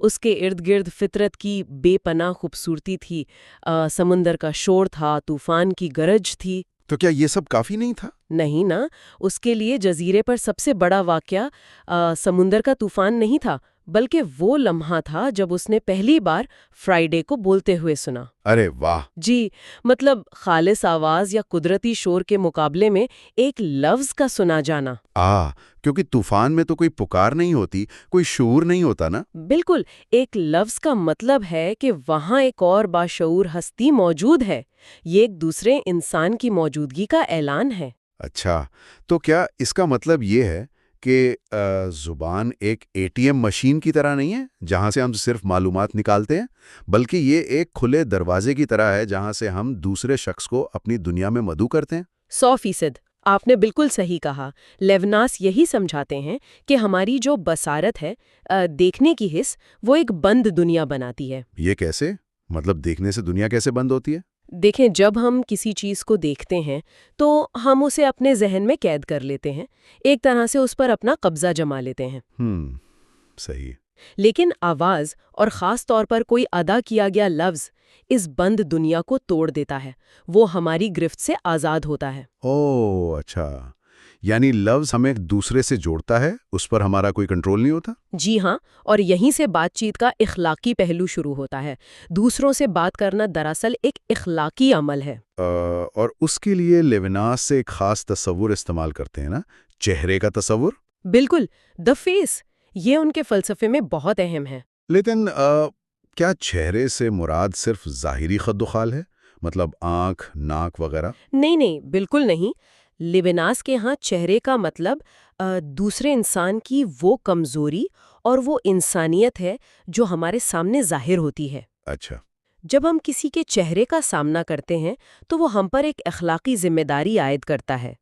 اس کے ارد گرد فطرت کی بے پناہ خوبصورتی تھی، سمندر کا شور تھا، طوفان کی گرج تھی۔ تو کیا یہ سب کافی نہیں تھا؟ نہیں نا، اس کے لیے جزیرے پر سب سے بڑا واقعہ سمندر کا طوفان نہیں تھا، بلکہ وہ لمحہ تھا جب اس نے پہلی بار فرائیڈے کو بولتے ہوئے سنا۔ ارے واہ! جی، مطلب خالص آواز یا قدرتی شور کے مقابلے میں ایک لفظ کا سنا جانا۔ کیونکہ طوفان میں تو کوئی پکار نہیں ہوتی، کوئی شعور نہیں ہوتا نا؟ بالکل، ایک لفظ کا مطلب ہے کہ وہاں ایک اور باشعور ہستی موجود ہے، یہ ایک دوسرے انسان کی موجودگی کا اعلان ہے۔ اچھا، تو کیا اس کا مطلب یہ ہے کہ زبان ایک ATM مشین کی طرح نہیں ہے جہاں سے ہم صرف معلومات نکالتے ہیں، بلکہ یہ ایک کھلے دروازے کی طرح ہے جہاں سے ہم دوسرے شخص کو اپنی دنیا میں مدعو کرتے ہیں؟ 100%، آپ نے بالکل صحیح کہا۔ لیوناس یہی سمجھاتے ہیں کہ ہماری جو بصارت ہے، دیکھنے کی حس، وہ ایک بند دنیا بناتی ہے۔ یہ کیسے؟ مطلب دیکھنے سے دنیا کیسے بند ہوتی ہے؟ دیکھیں، جب ہم کسی چیز کو دیکھتے ہیں تو ہم اسے اپنے ذہن میں قید کر لیتے ہیں، ایک طرح سے اس پر اپنا قبضہ جما لیتے ہیں۔ صحیح۔ لیکن آواز، اور خاص طور پر کوئی ادا کیا گیا لفظ، اس بند دنیا کو توڑ دیتا ہے، وہ ہماری گرفت سے آزاد ہوتا ہے۔ اچھا، یعنی لفظ ہمیں دوسرے سے جوڑتا ہے، اس پر ہمارا کوئی کنٹرول نہیں ہوتا؟ جی ہاں، اور یہیں سے بات چیت کا اخلاقی پہلو شروع ہوتا ہے۔ دوسروں سے بات کرنا دراصل ایک اخلاقی عمل ہے۔ اور اس کے لیے لیوناس سے ایک خاص تصور استعمال کرتے ہیں نا، چہرے کا تصور؟ بالکل، دی فیس، یہ ان کے فلسفے میں بہت اہم ہے۔ لیکن کیا چہرے سے مراد صرف ظاہری خد و خال ہے؟ مطلب آنکھ، ناک وغیرہ؟ نہیں، بالکل نہیں۔ لیوناس کے ہاں چہرے کا مطلب دوسرے انسان کی وہ کمزوری اور وہ انسانیت ہے جو ہمارے سامنے ظاہر ہوتی ہے۔ اچھا۔ جب ہم کسی کے چہرے کا سامنا کرتے ہیں تو وہ ہم پر ایک اخلاقی ذمہ داری عائد کرتا ہے۔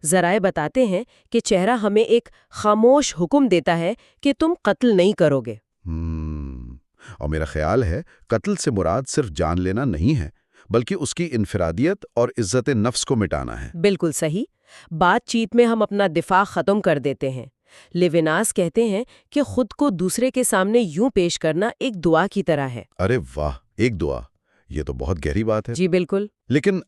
ذرائع بتاتے ہیں کہ چہرہ ہمیں ایک خاموش حکم دیتا ہے کہ تم قتل نہیں کرو گے۔ اور میرا خیال ہے قتل سے مراد صرف جان لینا نہیں ہے، بلکہ اس کی انفرادیت اور عزت نفس کو مٹانا ہے۔ بالکل صحیح، بات چیت میں ہم اپنا دفاع ختم کر دیتے ہیں۔ لیوناس کہتے ہیں کہ خود کو دوسرے کے سامنے یوں پیش کرنا ایک دعا کی طرح ہے۔ ارے واہ، ایک دعا! یہ تو بہت گہری بات ہے۔ جی بالکل۔ لیکن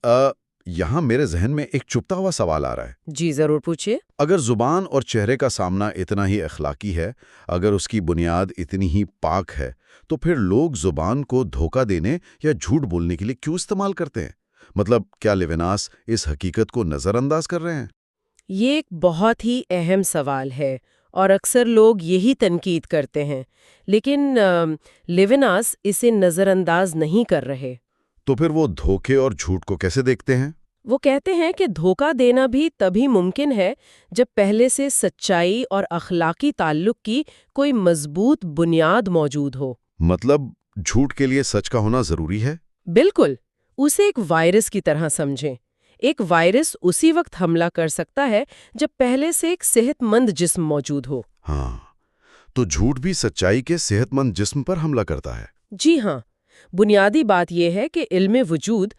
یہاں میرے ذہن میں ایک چھپتا ہوا سوال آ رہا ہے۔ جی ضرور پوچھیے۔ اگر زبان اور چہرے کا سامنا اتنا ہی اخلاقی ہے، اگر اس کی بنیاد اتنی ہی پاک ہے، تو پھر لوگ زبان کو دھوکہ دینے یا جھوٹ بولنے کے لیے کیوں استعمال کرتے ہیں؟ مطلب کیا لیوناس اس حقیقت کو نظر انداز کر رہے ہیں؟ یہ ایک بہت ہی اہم سوال ہے اور اکثر لوگ یہی تنقید کرتے ہیں، لیکن لیوناس اسے نظر انداز نہیں کر رہے۔ تو پھر وہ دھوکے اور جھوٹ کو کیسے دیکھتے ہیں؟ وہ کہتے ہیں کہ دھوکہ دینا بھی تبھی ممکن ہے جب پہلے سے سچائی اور اخلاقی تعلق کی کوئی مضبوط بنیاد موجود ہو۔ مطلب جھوٹ کے لیے سچ کا ہونا ضروری ہے؟ بالکل، اسے ایک وائرس کی طرح سمجھیں۔ ایک وائرس اسی وقت حملہ کر سکتا ہے جب پہلے سے ایک صحت مند جسم موجود ہو۔ ہاں، تو جھوٹ بھی سچائی کے صحت مند جسم پر حملہ کرتا ہے۔ جی ہاں، بنیادی بات یہ ہے کہ علم وجود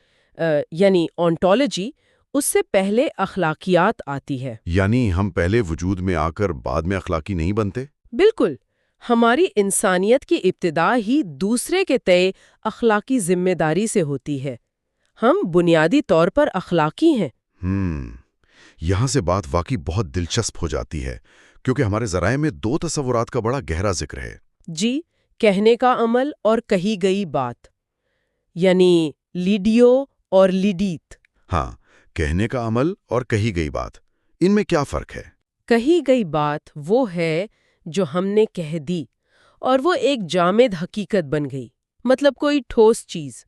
یعنی اونٹولوجی، اس سے پہلے اخلاقیات آتی ہے۔ یعنی ہم پہلے وجود میں آ کر بعد میں اخلاقی نہیں بنتے؟ بالکل، ہماری انسانیت کی ابتدا ہی دوسرے کے تئیں اخلاقی ذمہ داری سے ہوتی ہے۔ ہم بنیادی طور پر اخلاقی ہیں۔ یہاں سے بات واقعی بہت دلچسپ ہو جاتی ہے، کیونکہ ہمارے ذرائع میں دو تصورات کا بڑا گہرا ذکر ہے۔ جی، کہنے کا عمل اور کہی گئی بات، یعنی لیڈیو اور لیڈیت۔ ہاں، کہنے کا عمل اور کہی گئی بات، ان میں کیا فرق ہے؟ کہی گئی بات وہ ہے جو ہم نے کہہ دی اور وہ ایک جامد حقیقت بن گئی، مطلب کوئی ٹھوس چیز،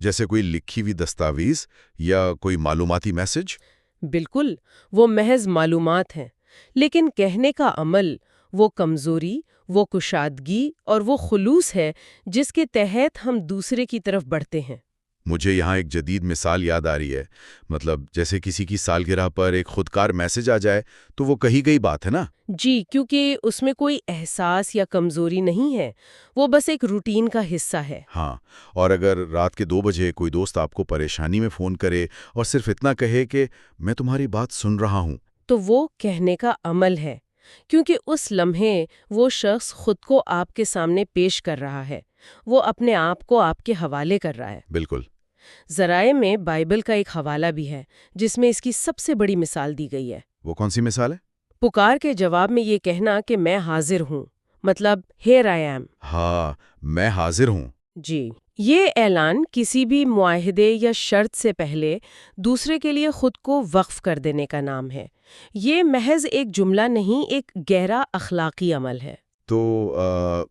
جیسے کوئی لکھی ہوئی دستاویز یا کوئی معلوماتی میسج؟ بالکل، وہ محض معلومات ہیں۔ لیکن کہنے کا عمل وہ کمزوری، وہ کشادگی اور وہ خلوص ہے جس کے تحت ہم دوسرے کی طرف بڑھتے ہیں۔ مجھے یہاں ایک جدید مثال یاد آ رہی ہے، مطلب جیسے کسی کی سالگرہ پر ایک خودکار میسج آ جائے تو وہ کہی گئی بات ہے نا؟ جی، کیونکہ اس میں کوئی احساس یا کمزوری نہیں ہے، وہ بس ایک روٹین کا حصہ ہے۔ ہاں، اور اگر رات کے 2 بجے کوئی دوست آپ کو پریشانی میں فون کرے اور صرف اتنا کہے کہ میں تمہاری بات سن رہا ہوں، تو وہ کہنے کا عمل ہے۔ کیونکہ اس لمحے وہ شخص خود کو آپ کے سامنے پیش کر رہا ہے، وہ اپنے آپ کو آپ کے حوالے کر رہا ہے۔ بالکل۔ ذرائع میں بائبل کا ایک حوالہ بھی ہے جس میں اس کی سب سے بڑی مثال دی گئی ہے۔ وہ کون سی مثال ہے؟ پکار کے جواب میں یہ کہنا کہ میں حاضر ہوں، مطلب ہیئر آئی ایم۔ ہاں، میں حاضر ہوں۔ جی، یہ اعلان کسی بھی معاہدے یا شرط سے پہلے دوسرے کے لیے خود کو وقف کر دینے کا نام ہے۔ یہ محض ایک جملہ نہیں، ایک گہرا اخلاقی عمل ہے۔ تو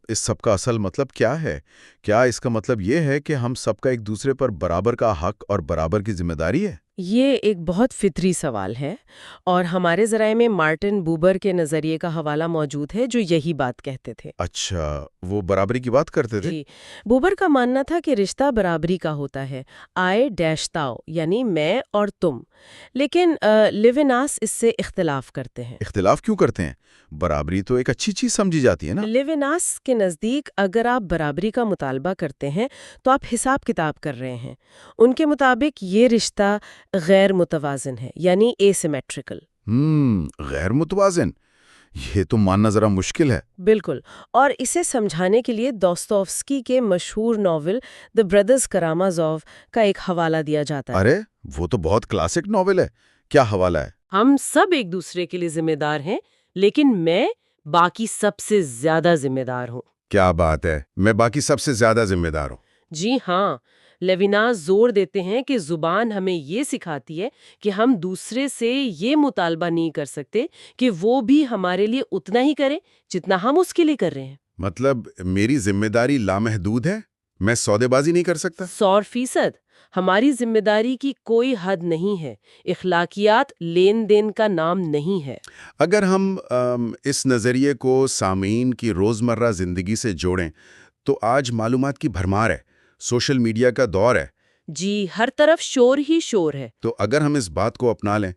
اس سب کا اصل مطلب کیا ہے؟ کیا اس کا مطلب یہ ہے کہ ہم سب کا ایک دوسرے پر برابر کا حق اور برابر کی ذمہ داری ہے؟ یہ ایک بہت فطری سوال ہے، اور ہمارے ذرائع میں مارٹن بوبر کے نظریے کا حوالہ موجود ہے جو یہی بات کہتے تھے۔ اچھا، وہ برابری کی بات کرتے تھے؟ جی، بوبر کا ماننا تھا کہ رشتہ برابری کا ہوتا ہے، آئے ڈیش تاؤ، یعنی میں اور تم۔ لیکن لیوناس اس سے اختلاف کرتے ہیں۔ اختلاف کیوں کرتے ہیں؟ برابری تو ایک اچھی چیز سمجھی جاتی ہے نا؟ لیوناس کے نزدیک اگر آپ برابری کا مطالبہ کرتے ہیں تو آپ حساب کتاب کر رہے ہیں۔ ان کے مطابق یہ رشتہ غیر متوازن ہے، یعنی اے سیمیٹریکل۔ غیر متوازن، یہ تو ماننا ذرا مشکل ہے۔ بالکل، اور اسے سمجھانے کے لیے دوستوفسکی کے مشہور ناول دی برادرز کرامازوف کا ایک حوالہ دیا جاتا ہے۔ ارے، وہ تو بہت کلاسک ناول ہے۔ کیا حوالہ ہے؟ ہم سب ایک دوسرے کے لیے ذمہ دار ہیں، لیکن میں باقی سب سے زیادہ ذمہ دار ہوں۔ کیا بات ہے، میں باقی سب سے زیادہ ذمہ دار ہوں۔ جی ہاں، لیوناس زور دیتے ہیں کہ زبان ہمیں یہ سکھاتی ہے کہ ہم دوسرے سے یہ مطالبہ نہیں کر سکتے کہ وہ بھی ہمارے لیے اتنا ہی کرے جتنا ہم اس کے لیے کر رہے ہیں۔ مطلب میری ذمہ داری لامحدود ہے، میں سودے بازی نہیں کر سکتا؟ 100%۔ ہماری ذمہ داری کی کوئی حد نہیں ہے۔ اخلاقیات لین دین کا نام نہیں ہے۔ اگر ہم اس نظریے کو سامعین کی روزمرہ زندگی سے جوڑیں تو آج معلومات کی بھرمار ہے، سوشل میڈیا کا دور ہے۔ جی، ہر طرف شور ہی شور ہے۔ تو اگر ہم اس بات کو اپنا لیں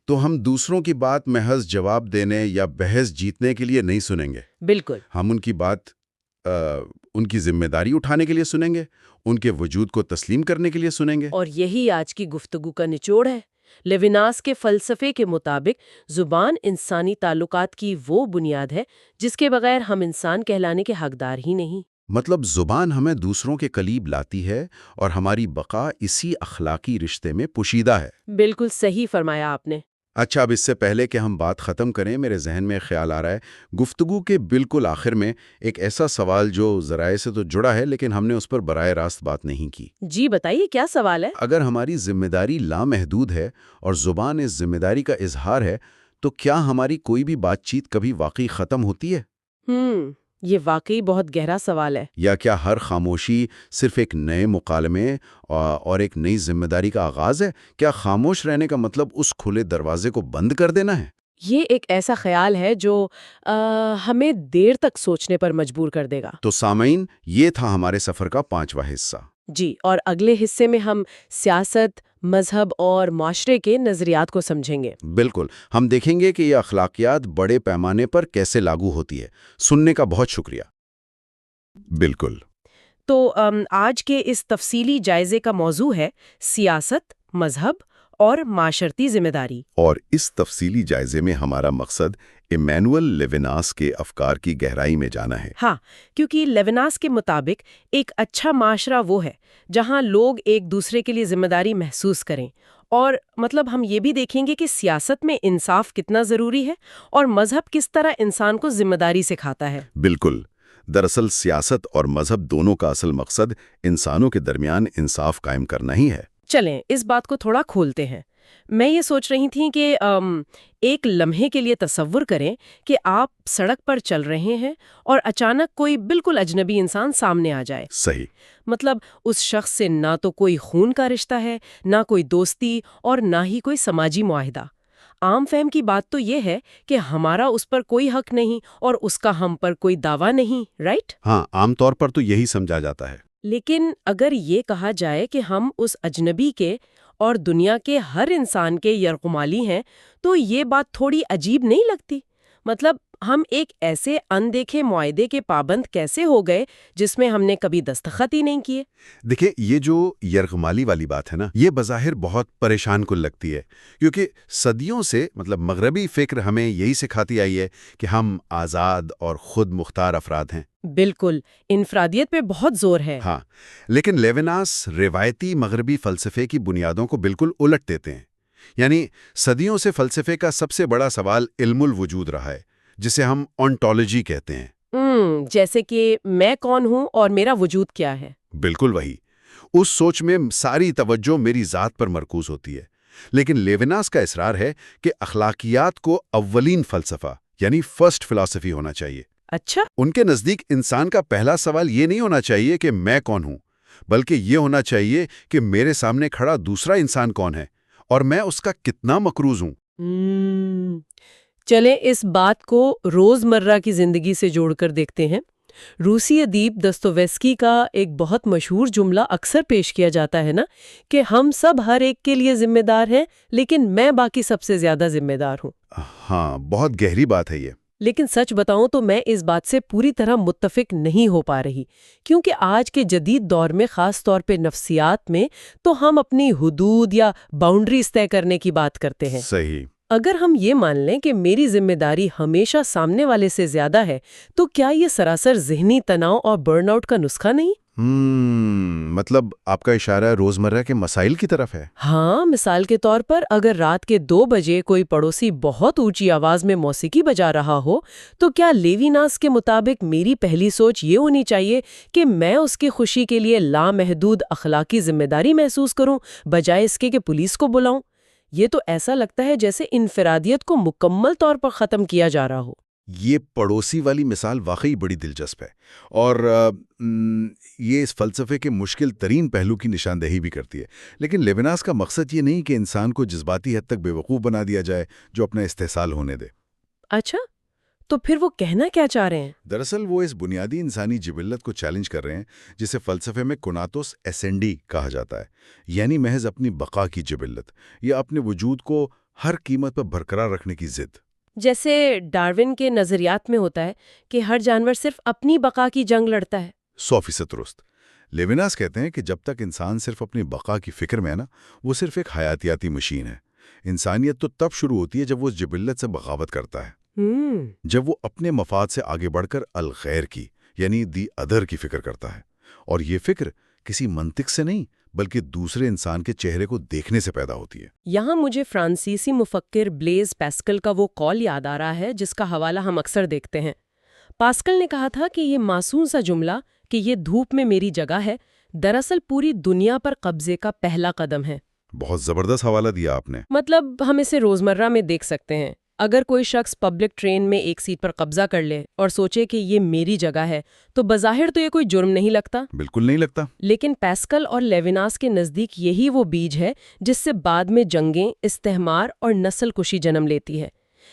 تو ہم دوسروں کی بات محض جواب دینے یا بحث جیتنے کے لیے نہیں سنیں گے۔ بالکل۔ ہم ان کی بات ان کی ذمہ داری اٹھانے کے لیے سنیں گے، ان کے وجود کو تسلیم کرنے کے لیے سنیں گے۔ اور یہی آج کی گفتگو کا نچوڑ ہے۔ لیوناس کے فلسفے کے مطابق زبان انسانی تعلقات کی وہ بنیاد ہے جس کے بغیر ہم انسان کہلانے کے حقدار ہی نہیں۔ مطلب زبان ہمیں دوسروں کے قریب لاتی ہے اور ہماری بقا اسی اخلاقی رشتے میں پوشیدہ ہے۔ بالکل صحیح فرمایا آپ نے۔ اچھا، اب اس سے پہلے کہ ہم بات ختم کریں، میرے ذہن میں خیال آ رہا ہے، گفتگو کے بالکل آخر میں ایک ایسا سوال جو ذرائع سے تو جڑا ہے لیکن ہم نے اس پر براہ راست بات نہیں کی۔ جی بتائیے، کیا سوال ہے؟ اگر ہماری ذمہ داری لامحدود ہے اور زبان اس ذمہ داری کا اظہار ہے تو کیا ہماری کوئی بھی بات چیت کبھی واقعی ختم ہوتی ہے؟ یہ واقعی بہت گہرا سوال ہے۔ یا کیا ہر خاموشی صرف ایک نئے مکالمے اور ایک نئی ذمہ داری کا آغاز ہے؟ کیا خاموش رہنے کا مطلب اس کھلے دروازے کو بند کر دینا ہے؟ یہ ایک ایسا خیال ہے جو ہمیں دیر تک سوچنے پر مجبور کر دے گا۔ تو سامعین، یہ تھا ہمارے سفر کا 5واں حصہ۔ جی، اور اگلے حصے میں ہم سیاست، مذہب اور معاشرے کے نظریات کو سمجھیں گے۔ بالکل، ہم دیکھیں گے کہ یہ اخلاقیات بڑے پیمانے پر کیسے لاگو ہوتی ہے۔ سننے کا بہت شکریہ۔ بالکل۔ تو آج کے اس تفصیلی جائزے کا موضوع ہے سیاست، مذہب اور معاشرتی ذمہ داری۔ اور اس تفصیلی جائزے میں ہمارا مقصد ایمینوئل لیوناس کے افکار کی گہرائی میں جانا ہے۔ ہاں، کیونکہ لیوناس کے مطابق ایک اچھا معاشرہ وہ ہے جہاں لوگ ایک دوسرے کے لیے ذمہ داری محسوس کریں، اور مطلب ہم یہ بھی دیکھیں گے کہ سیاست میں انصاف کتنا ضروری ہے اور مذہب کس طرح انسان کو ذمہ داری سکھاتا ہے۔ بالکل۔ دراصل سیاست اور مذہب دونوں کا اصل مقصد انسانوں کے درمیان انصاف قائم کرنا ہی ہے۔ چلیں اس بات کو تھوڑا کھولتے ہیں۔ میں یہ سوچ رہی تھی کہ ایک لمحے کے لیے تصور کریں کہ آپ سڑک پر چل رہے ہیں اور اچانک کوئی بالکل اجنبی انسان سامنے آ جائے۔ صحیح۔ مطلب اس شخص سے نہ تو کوئی خون کا رشتہ ہے، نہ کوئی دوستی، اور نہ ہی کوئی سماجی معاہدہ۔ عام فہم کی بات تو یہ ہے کہ ہمارا اس پر کوئی حق نہیں اور اس کا ہم پر کوئی دعویٰ نہیں، رائٹ؟ ہاں، عام طور پر تو یہی سمجھا جاتا ہے۔ لیکن اگر یہ کہا جائے کہ ہم اس اجنبی کے اور دنیا کے ہر انسان کے یرغمالی ہیں تو یہ بات تھوڑی عجیب نہیں لگتی؟ مطلب ہم ایک ایسے اندیکھے معاہدے کے پابند کیسے ہو گئے جس میں ہم نے کبھی دستخط ہی نہیں کیے؟ دیکھیں، یہ جو یرغمالی والی بات ہے نا، یہ بظاہر بہت پریشان کن لگتی ہے، کیونکہ صدیوں سے مغربی فکر ہمیں یہی سکھاتی آئی ہے کہ ہم آزاد اور خود مختار افراد ہیں۔ بالکل، انفرادیت پہ بہت زور ہے۔ ہاں، لیکن لیوناس روایتی مغربی فلسفے کی بنیادوں کو بالکل الٹ دیتے ہیں۔ یعنی صدیوں سے فلسفے کا سب سے بڑا سوال علم الوجود رہا ہے، جسے ہم اونٹولوجی کہتے ہیں۔ جیسے کہ میں کون ہوں اور میرا وجود کیا ہے؟ بالکل وہی۔ اس سوچ میں ساری توجہ میری ذات پر مرکوز ہوتی ہے، لیکن لیوناس کا اصرار ہے کہ اخلاقیات کو اولین فلسفہ یعنی فرسٹ فلسفی ہونا چاہیے۔ اچھا، ان کے نزدیک انسان کا پہلا سوال یہ نہیں ہونا چاہیے کہ میں کون ہوں، بلکہ یہ ہونا چاہیے کہ میرے سامنے کھڑا دوسرا انسان کون ہے اور میں اس کا کتنا مقروض ہوں۔ چلیں اس بات کو روزمرہ کی زندگی سے جوڑ کر دیکھتے ہیں۔ روسی ادیب دستویوسکی کا ایک بہت مشہور جملہ اکثر پیش کیا جاتا ہے نا کہ ہم سب ہر ایک کے لیے ذمہ دار ہیں، لیکن میں باقی سب سے زیادہ ذمہ دار ہوں۔ ہاں، بہت گہری بات ہے یہ۔ لیکن سچ بتاؤں تو میں اس بات سے پوری طرح متفق نہیں ہو پا رہی، کیونکہ آج کے جدید دور میں خاص طور پہ نفسیات میں تو ہم اپنی حدود یا باؤنڈریز طے کرنے کی بات کرتے ہیں۔ صحیح۔ اگر ہم یہ مان لیں کہ میری ذمہ داری ہمیشہ سامنے والے سے زیادہ ہے، تو کیا یہ سراسر ذہنی تناؤ اور برن آؤٹ کا نسخہ نہیں؟ مطلب آپ کا اشارہ روزمرہ کے مسائل کی طرف ہے؟ ہاں، مثال کے طور پر اگر رات کے 2 بجے کوئی پڑوسی بہت اونچی آواز میں موسیقی بجا رہا ہو، تو کیا لیویناس کے مطابق میری پہلی سوچ یہ ہونی چاہیے کہ میں اس کی خوشی کے لیے لامحدود اخلاقی ذمہ داری محسوس کروں، بجائے اس کے کہ پولیس کو بلاؤں؟ یہ تو ایسا لگتا ہے جیسے انفرادیت کو مکمل طور پر ختم کیا جا رہا ہو۔ یہ پڑوسی والی مثال واقعی بڑی دلچسپ ہے، اور یہ اس فلسفے کے مشکل ترین پہلو کی نشاندہی بھی کرتی ہے۔ لیکن لیوناس کا مقصد یہ نہیں کہ انسان کو جذباتی حد تک بے وقوف بنا دیا جائے جو اپنا استحصال ہونے دے۔ اچھا، تو پھر وہ کہنا کیا چاہ رہے ہیں؟ دراصل وہ اس بنیادی انسانی جبلت کو چیلنج کر رہے ہیں جسے فلسفے میں کوناتوس ایسینڈی کہا جاتا ہے، یعنی محض اپنی بقا کی جبلت یا اپنے وجود کو ہر قیمت پر برقرار رکھنے کی ضد۔ جیسے ڈارون کے نظریات میں ہوتا ہے کہ ہر جانور صرف اپنی بقا کی جنگ لڑتا ہے۔ 100% درست۔ لیوناس کہتے ہیں کہ جب تک انسان صرف اپنی بقا کی فکر میں ہے نا، وہ صرف ایک حیاتیاتی مشین ہے۔ انسانیت تو تب شروع ہوتی ہے جب وہ اس جبلت سے بغاوت کرتا ہے، جب وہ اپنے مفاد سے آگے بڑھ کر الغیر کی یعنی دی ادر کی فکر کرتا ہے، اور یہ فکر کسی منطق سے نہیں بلکہ دوسرے انسان کے چہرے کو دیکھنے سے پیدا ہوتی ہے۔ یہاں مجھے فرانسیسی مفکر بلیز پاسکل کا وہ قول یاد آ رہا ہے جس کا حوالہ ہم اکثر دیکھتے ہیں۔ پاسکل نے کہا تھا کہ یہ معصوم سا جملہ کہ یہ دھوپ میں میری جگہ ہے، دراصل پوری دنیا پر قبضے کا پہلا قدم ہے۔ بہت زبردست حوالہ دیا آپ نے۔ مطلب ہم اسے روزمرہ میں دیکھ سکتے ہیں۔ اگر کوئی شخص پبلک ٹرین میں ایک سیٹ پر قبضہ کر لے اور سوچے کہ یہ میری جگہ ہے، تو بظاہر تو یہ کوئی جرم نہیں لگتا۔ بالکل نہیں لگتا۔ لیکن پاسکل اور لیوناس کے نزدیک یہی وہ بیج ہے جس سے بعد میں جنگیں، استعمار اور نسل کشی جنم لیتی ہے۔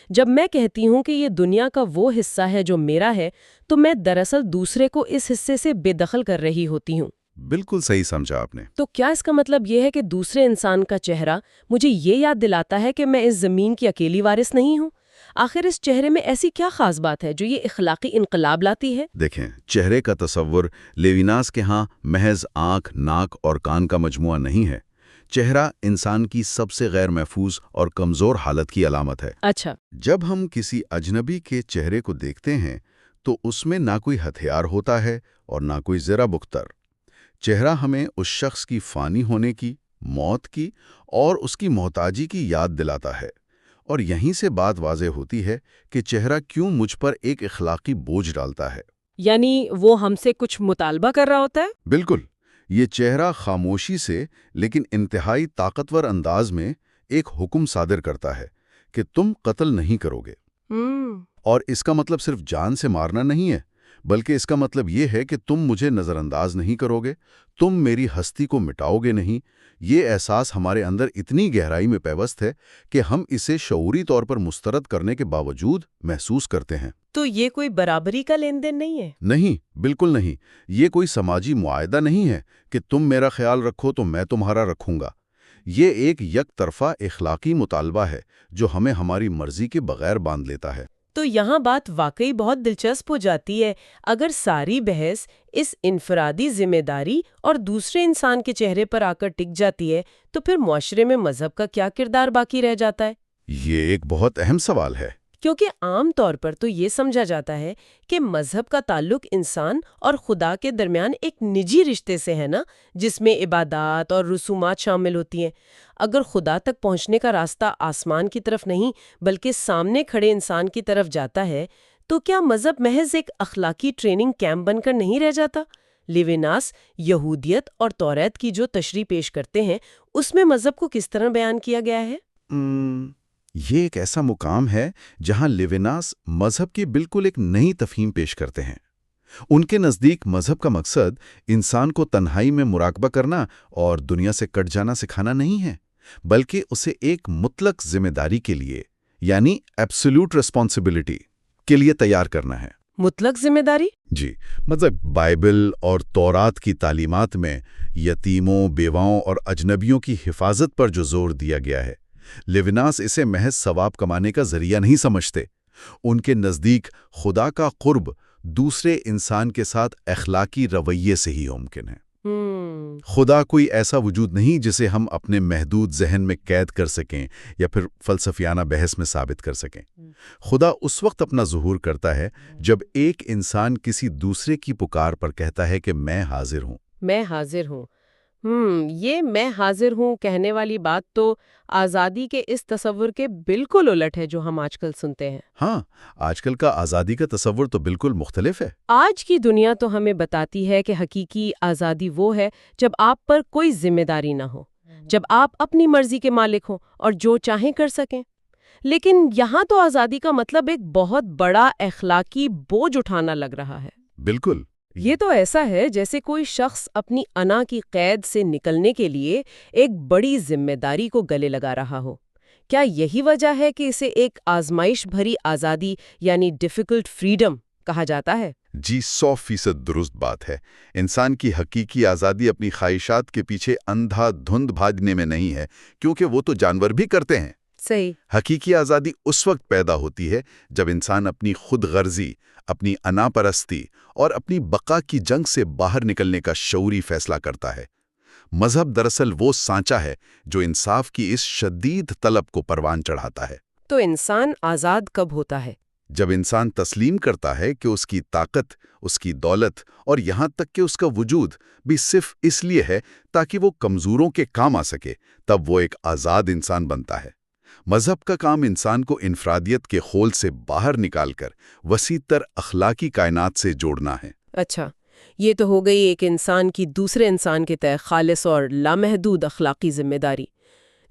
جب میں کہتی ہوں کہ یہ دنیا کا وہ حصہ ہے جو میرا ہے، تو میں دراصل دوسرے کو اس حصے سے بے دخل کر رہی ہوتی ہوں۔ بالکل صحیح سمجھا آپ نے۔ تو کیا اس کا مطلب یہ ہے کہ دوسرے انسان کا چہرہ مجھے یہ یاد دلاتا ہے کہ میں اس زمین کی اکیلی وارث نہیں ہوں؟ آخر اس چہرے میں ایسی کیا خاص بات ہے جو یہ اخلاقی انقلاب لاتی ہے؟ دیکھیں، چہرے کا تصور لیوناس کے ہاں محض آنکھ، ناک اور کان کا مجموعہ نہیں ہے۔ چہرہ انسان کی سب سے غیر محفوظ اور کمزور حالت کی علامت ہے۔ اچھا، جب ہم کسی اجنبی کے چہرے کو دیکھتے ہیں تو اس میں نہ کوئی ہتھیار ہوتا ہے اور نہ کوئی زرہ بختر۔ چہرہ ہمیں اس شخص کی فانی ہونے کی، موت کی اور اس کی محتاجی کی یاد دلاتا ہے، اور یہیں سے بات واضح ہوتی ہے کہ چہرہ کیوں مجھ پر ایک اخلاقی بوجھ ڈالتا ہے۔ یعنی وہ ہم سے کچھ مطالبہ کر رہا ہوتا ہے؟ بالکل، یہ چہرہ خاموشی سے لیکن انتہائی طاقتور انداز میں ایک حکم صادر کرتا ہے کہ تم قتل نہیں کرو گے۔ اور اس کا مطلب صرف جان سے مارنا نہیں ہے، بلکہ اس کا مطلب یہ ہے کہ تم مجھے نظر انداز نہیں کرو گے، تم میری ہستی کو مٹاؤ گے نہیں۔ یہ احساس ہمارے اندر اتنی گہرائی میں پیوست ہے کہ ہم اسے شعوری طور پر مسترد کرنے کے باوجود محسوس کرتے ہیں۔ تو یہ کوئی برابری کا لین دین نہیں ہے؟ نہیں، بالکل نہیں۔ یہ کوئی سماجی معاہدہ نہیں ہے کہ تم میرا خیال رکھو تو میں تمہارا رکھوں گا۔ یہ ایک یک طرفہ اخلاقی مطالبہ ہے جو ہمیں ہماری مرضی کے بغیر باندھ لیتا ہے۔ تو یہاں بات واقعی بہت دلچسپ ہو جاتی ہے۔ اگر ساری بحث اس انفرادی ذمہ داری اور دوسرے انسان کے چہرے پر آ کر ٹک جاتی ہے تو پھر معاشرے میں مذہب کا کیا کردار باقی رہ جاتا ہے؟ یہ ایک بہت اہم سوال ہے۔ کیونکہ عام طور پر تو یہ سمجھا جاتا ہے کہ مذہب کا تعلق انسان اور خدا کے درمیان ایک نجی رشتے سے ہے نا، جس میں عبادات اور رسومات شامل ہوتی ہیں۔ اگر خدا تک پہنچنے کا راستہ آسمان کی طرف نہیں بلکہ سامنے کھڑے انسان کی طرف جاتا ہے تو کیا مذہب محض ایک اخلاقی ٹریننگ کیمپ بن کر نہیں رہ جاتا؟ لیوناس یہودیت اور توریت کی جو تشریح پیش کرتے ہیں اس میں مذہب کو کس طرح بیان کیا گیا ہے؟ یہ ایک ایسا مقام ہے جہاں لیوناس مذہب کی بالکل ایک نئی تفہیم پیش کرتے ہیں۔ ان کے نزدیک مذہب کا مقصد انسان کو تنہائی میں مراقبہ کرنا اور دنیا سے کٹ جانا سکھانا نہیں ہے، بلکہ اسے ایک مطلق ذمہ داری کے لیے یعنی ایبسولوٹ ریسپانسبلٹی کے لیے تیار کرنا ہے۔ مطلق ذمہ داری؟ جی، مطلب بائبل اور تورات کی تعلیمات میں یتیموں، بیواؤں اور اجنبیوں کی حفاظت پر جو زور دیا گیا ہے، لیوناس اسے محض ثواب کمانے کا ذریعہ نہیں سمجھتے۔ ان کے نزدیک خدا کا قرب دوسرے انسان کے ساتھ اخلاقی رویے سے ہی ممکن ہے۔ خدا کوئی ایسا وجود نہیں جسے ہم اپنے محدود ذہن میں قید کر سکیں یا پھر فلسفیانہ بحث میں ثابت کر سکیں۔ خدا اس وقت اپنا ظہور کرتا ہے جب ایک انسان کسی دوسرے کی پکار پر کہتا ہے کہ میں حاضر ہوں۔ میں حاضر ہوں۔ یہ میں حاضر ہوں کہنے والی بات تو آزادی کے اس تصور کے بالکل الٹ ہے جو ہم آج کل سنتے ہیں۔ ہاں، آج کل کا آزادی کا تصور تو بالکل مختلف ہے۔ آج کی دنیا تو ہمیں بتاتی ہے کہ حقیقی آزادی وہ ہے جب آپ پر کوئی ذمہ داری نہ ہو، جب آپ اپنی مرضی کے مالک ہوں اور جو چاہیں کر سکیں۔ لیکن یہاں تو آزادی کا مطلب ایک بہت بڑا اخلاقی بوجھ اٹھانا لگ رہا ہے۔ بالکل۔ یہ تو ایسا ہے جیسے کوئی شخص اپنی انا کی قید سے نکلنے کے لیے ایک بڑی ذمہ داری کو گلے لگا رہا ہو۔ کیا یہی وجہ ہے کہ اسے ایک آزمائش بھری آزادی یعنی ڈیفیکلٹ فریڈم کہا جاتا ہے؟ جی، 100% درست بات ہے۔ انسان کی حقیقی آزادی اپنی خواہشات کے پیچھے اندھا دھند بھاگنے میں نہیں ہے، کیونکہ وہ تو جانور بھی کرتے ہیں۔ صحیح۔ حقیقی آزادی اس وقت پیدا ہوتی ہے جب انسان اپنی خود غرضی، اپنی انا پرستی اور اپنی بقا کی جنگ سے باہر نکلنے کا شعوری فیصلہ کرتا ہے۔ مذہب دراصل وہ سانچہ ہے جو انصاف کی اس شدید طلب کو پروان چڑھاتا ہے۔ تو انسان آزاد کب ہوتا ہے؟ جب انسان تسلیم کرتا ہے کہ اس کی طاقت، اس کی دولت اور یہاں تک کہ اس کا وجود بھی صرف اس لیے ہے تاکہ وہ کمزوروں کے کام آ سکے، تب وہ ایک آزاد انسان بنتا ہے۔ مذہب کا کام انسان کو انفرادیت کے خول سے باہر نکال کر وسیع تر اخلاقی کائنات سے جوڑنا ہے۔ اچھا، یہ تو ہو گئی ایک انسان کی دوسرے انسان کے تئیں خالص اور لامحدود اخلاقی ذمہ داری۔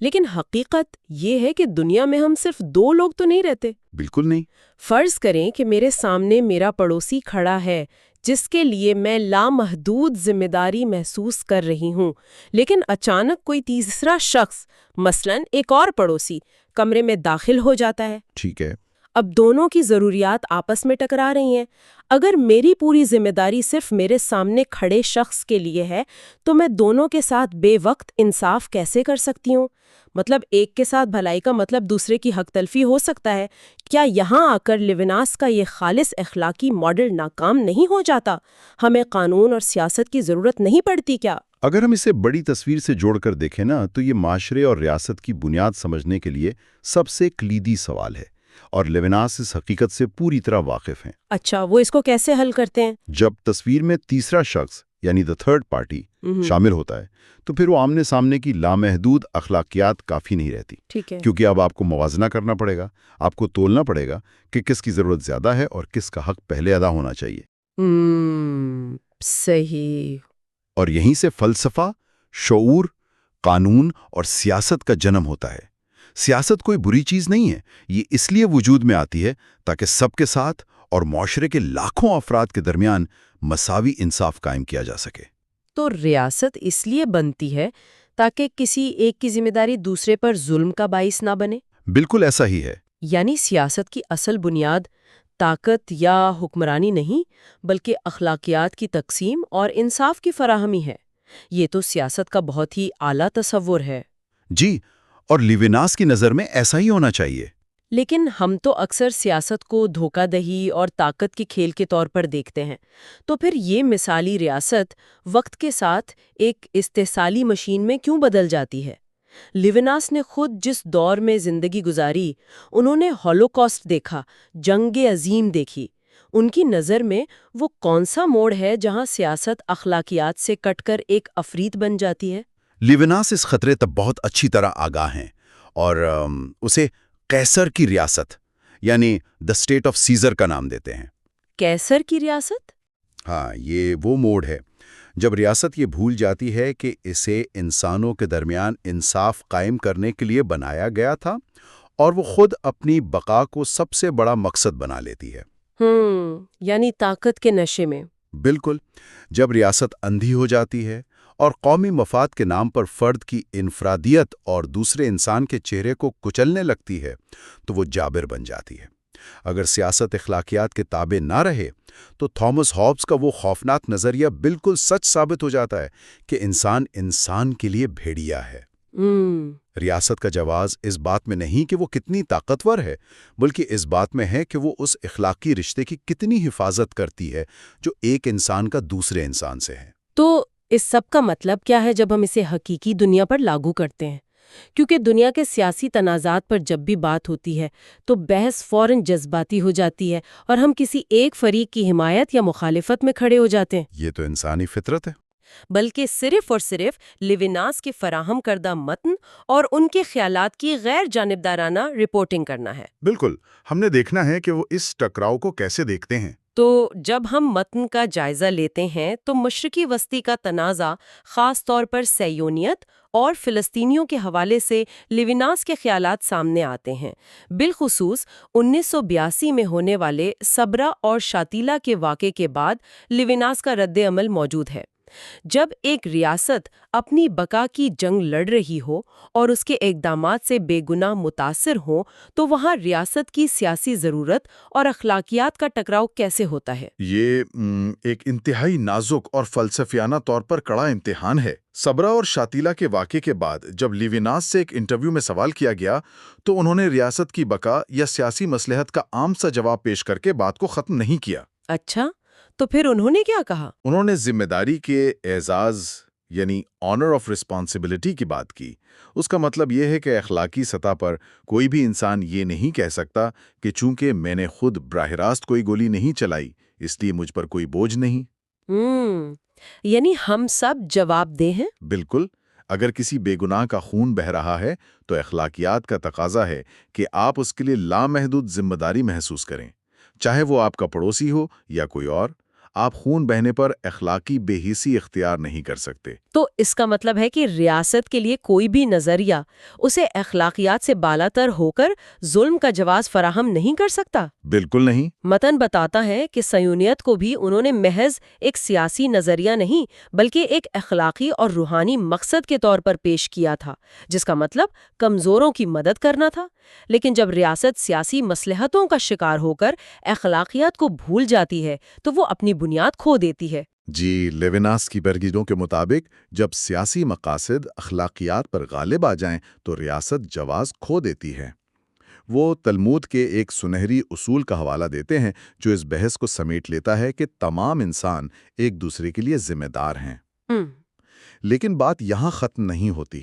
لیکن حقیقت یہ ہے کہ دنیا میں ہم صرف دو لوگ تو نہیں رہتے۔ بالکل نہیں۔ فرض کریں کہ میرے سامنے میرا پڑوسی کھڑا ہے جس کے لیے میں لامحدود ذمہ داری محسوس کر رہی ہوں، لیکن اچانک کوئی تیسرا شخص، مثلاً ایک اور پڑوسی، کمرے میں داخل ہو جاتا ہے۔ ٹھیک ہے۔ اب دونوں کی ضروریات آپس میں ٹکرا رہی ہیں۔ اگر میری پوری ذمہ داری صرف میرے سامنے کھڑے شخص کے لیے ہے تو میں دونوں کے ساتھ بے وقت انصاف کیسے کر سکتی ہوں؟ مطلب ایک کے ساتھ بھلائی کا مطلب دوسرے کی حق تلفی ہو سکتا ہے۔ کیا یہاں آ کر لیوناس کا یہ خالص اخلاقی ماڈل ناکام نہیں ہو جاتا؟ ہمیں قانون اور سیاست کی ضرورت نہیں پڑتی کیا؟ اگر ہم اسے بڑی تصویر سے جوڑ کر دیکھیں نا تو یہ معاشرے اور ریاست کی بنیاد سمجھنے کے لیے سب سے کلیدی سوال ہے، اور لیوناس اس حقیقت سے پوری طرح واقف ہیں۔ اچھا، وہ اس کو کیسے حل کرتے ہیں؟ جب تصویر میں تیسرا شخص یعنی the third party شامل ہوتا ہے تو پھر وہ آمنے سامنے کی لامحدود اخلاقیات کافی نہیں رہتی، ٹھیک ہے، کیونکہ اب آپ کو موازنہ کرنا پڑے گا، آپ کو تولنا پڑے گا کہ کس کی ضرورت زیادہ ہے اور کس کا حق پہلے ادا ہونا چاہیے۔ صحیح۔ اور یہیں سے فلسفہ، شعور، قانون اور سیاست کا جنم ہوتا ہے۔ سیاست کوئی بری چیز نہیں ہے، یہ اس لیے وجود میں آتی ہے تاکہ سب کے ساتھ اور معاشرے کے لاکھوں افراد کے درمیان مساوی انصاف قائم کیا جا سکے۔ تو ریاست اس لیے بنتی ہے تاکہ کسی ایک کی ذمہ داری دوسرے پر ظلم کا باعث نہ بنے؟ بالکل ایسا ہی ہے۔ یعنی سیاست کی اصل بنیاد طاقت یا حکمرانی نہیں بلکہ اخلاقیات کی تقسیم اور انصاف کی فراہمی ہے۔ یہ تو سیاست کا بہت ہی اعلیٰ تصور ہے۔ جی، اور لیوناس کی نظر میں ایسا ہی ہونا چاہیے۔ لیکن ہم تو اکثر سیاست کو دھوکہ دہی اور طاقت کے کھیل کے طور پر دیکھتے ہیں، تو پھر یہ مثالی ریاست وقت کے ساتھ ایک استحصالی مشین میں کیوں بدل جاتی ہے؟ لیوناس نے خود جس دور میں زندگی گزاری، انہوں نے ہولوکاسٹ دیکھا، جنگ عظیم دیکھی۔ ان کی نظر میں وہ کون سا موڑ ہے جہاں سیاست اخلاقیات سے کٹ کر ایک افریط بن جاتی ہے؟ لیوناس اس خطرے تب بہت اچھی طرح آگاہ ہیں اور اسے قیصر کی ریاست یعنی دا اسٹیٹ آف سیزر کا نام دیتے ہیں۔ کیسر کی ریاست؟ ہاں، یہ وہ موڑ ہے جب ریاست یہ بھول جاتی ہے کہ اسے انسانوں کے درمیان انصاف قائم کرنے کے لیے بنایا گیا تھا اور وہ خود اپنی بقا کو سب سے بڑا مقصد بنا لیتی ہے۔ یعنی طاقت کے نشے میں۔ بالکل، جب ریاست اندھی ہو جاتی ہے اور قومی مفاد کے نام پر فرد کی انفرادیت اور دوسرے انسان کے چہرے کو کچلنے لگتی ہے تو وہ جابر بن جاتی ہے۔ اگر سیاست اخلاقیات کے تابع نہ رہے تو تھامس ہابس کا وہ خوفناک نظریہ بالکل سچ ثابت ہو جاتا ہے کہ انسان انسان کے لیے بھیڑیا ہے۔ ریاست کا جواز اس بات میں نہیں کہ وہ کتنی طاقتور ہے، بلکہ اس بات میں ہے کہ وہ اس اخلاقی رشتے کی کتنی حفاظت کرتی ہے جو ایک انسان کا دوسرے انسان سے ہے۔ تو اس سب کا مطلب کیا ہے جب ہم اسے حقیقی دنیا پر لاگو کرتے ہیں؟ کیونکہ دنیا کے سیاسی تنازعات پر جب بھی بات ہوتی ہے تو بحث فوراً جذباتی ہو جاتی ہے اور ہم کسی ایک فریق کی حمایت یا مخالفت میں کھڑے ہو جاتے ہیں۔ یہ تو انسانی فطرت ہے۔ بلکہ صرف اور صرف لیوناس کے فراہم کردہ متن اور ان کے خیالات کی غیر جانبدارانہ رپورٹنگ کرنا ہے۔ بالکل، ہم نے دیکھنا ہے کہ وہ اس ٹکراؤ کو کیسے دیکھتے ہیں۔ تو جب ہم متن کا جائزہ لیتے ہیں تو مشرقی وسطی کا تنازع، خاص طور پر صہیونیت اور فلسطینیوں کے حوالے سے لیوناس کے خیالات سامنے آتے ہیں۔ بالخصوص 1982 میں ہونے والے صبرا اور شاتیلا کے واقعے کے بعد لیوناس کا رد عمل موجود ہے۔ جب ایک ریاست اپنی بقا کی جنگ لڑ رہی ہو اور اس کے اقدامات سے بے گناہ متاثر ہوں تو وہاں ریاست کی سیاسی ضرورت اور اخلاقیات کا ٹکراؤ کیسے ہوتا ہے؟ یہ ایک انتہائی نازک اور فلسفیانہ طور پر کڑا امتحان ہے۔ صبرا اور شاتیلا کے واقعے کے بعد جب لیوناس سے ایک انٹرویو میں سوال کیا گیا تو انہوں نے ریاست کی بقا یا سیاسی مصلحت کا عام سا جواب پیش کر کے بات کو ختم نہیں کیا۔ اچھا، تو پھر انہوں نے کیا کہا؟ انہوں نے ذمہ داری کے اعزاز یعنی آنر آف رسپانسبلٹی کی بات کی۔ اس کا مطلب یہ ہے کہ اخلاقی سطح پر کوئی بھی انسان یہ نہیں کہہ سکتا کہ چونکہ میں نے خود براہ راست کوئی گولی نہیں چلائی اس لیے مجھ پر کوئی بوجھ نہیں۔ یعنی ہم سب جواب دہ ہیں؟ بالکل، اگر کسی بے گناہ کا خون بہہ رہا ہے تو اخلاقیات کا تقاضا ہے کہ آپ اس کے لیے لامحدود ذمہ داری محسوس کریں، چاہے وہ آپ کا پڑوسی ہو یا کوئی اور۔ آپ خون بہنے پر اخلاقی بے حسی اختیار نہیں کر سکتے۔ تو اس کا مطلب ہے کہ ریاست کے لیے کوئی بھی نظریہ اسے اخلاقیات سے بالاتر ہو کر ظلم کا جواز فراہم نہیں کر سکتا؟ بالکل نہیں۔ متن بتاتا ہے کہ صہیونیت کو بھی انہوں نے محض ایک سیاسی نظریہ نہیں بلکہ ایک اخلاقی اور روحانی مقصد کے طور پر پیش کیا تھا، جس کا مطلب کمزوروں کی مدد کرنا تھا۔ لیکن جب ریاست سیاسی مصلحتوں کا شکار ہو کر اخلاقیات کو بھول جاتی ہے تو وہ اپنی بنیاد کھو دیتی ہے۔ جی، لیوناس کی برگیدوں کے مطابق جب سیاسی مقاصد اخلاقیات پر غالب آ جائیں تو ریاست جواز کھو دیتی ہے۔ وہ تلمود کے ایک سنہری اصول کا حوالہ دیتے ہیں جو اس بحث کو سمیٹ لیتا ہے کہ تمام انسان ایک دوسرے کے لیے ذمہ دار ہیں۔ لیکن بات یہاں ختم نہیں ہوتی۔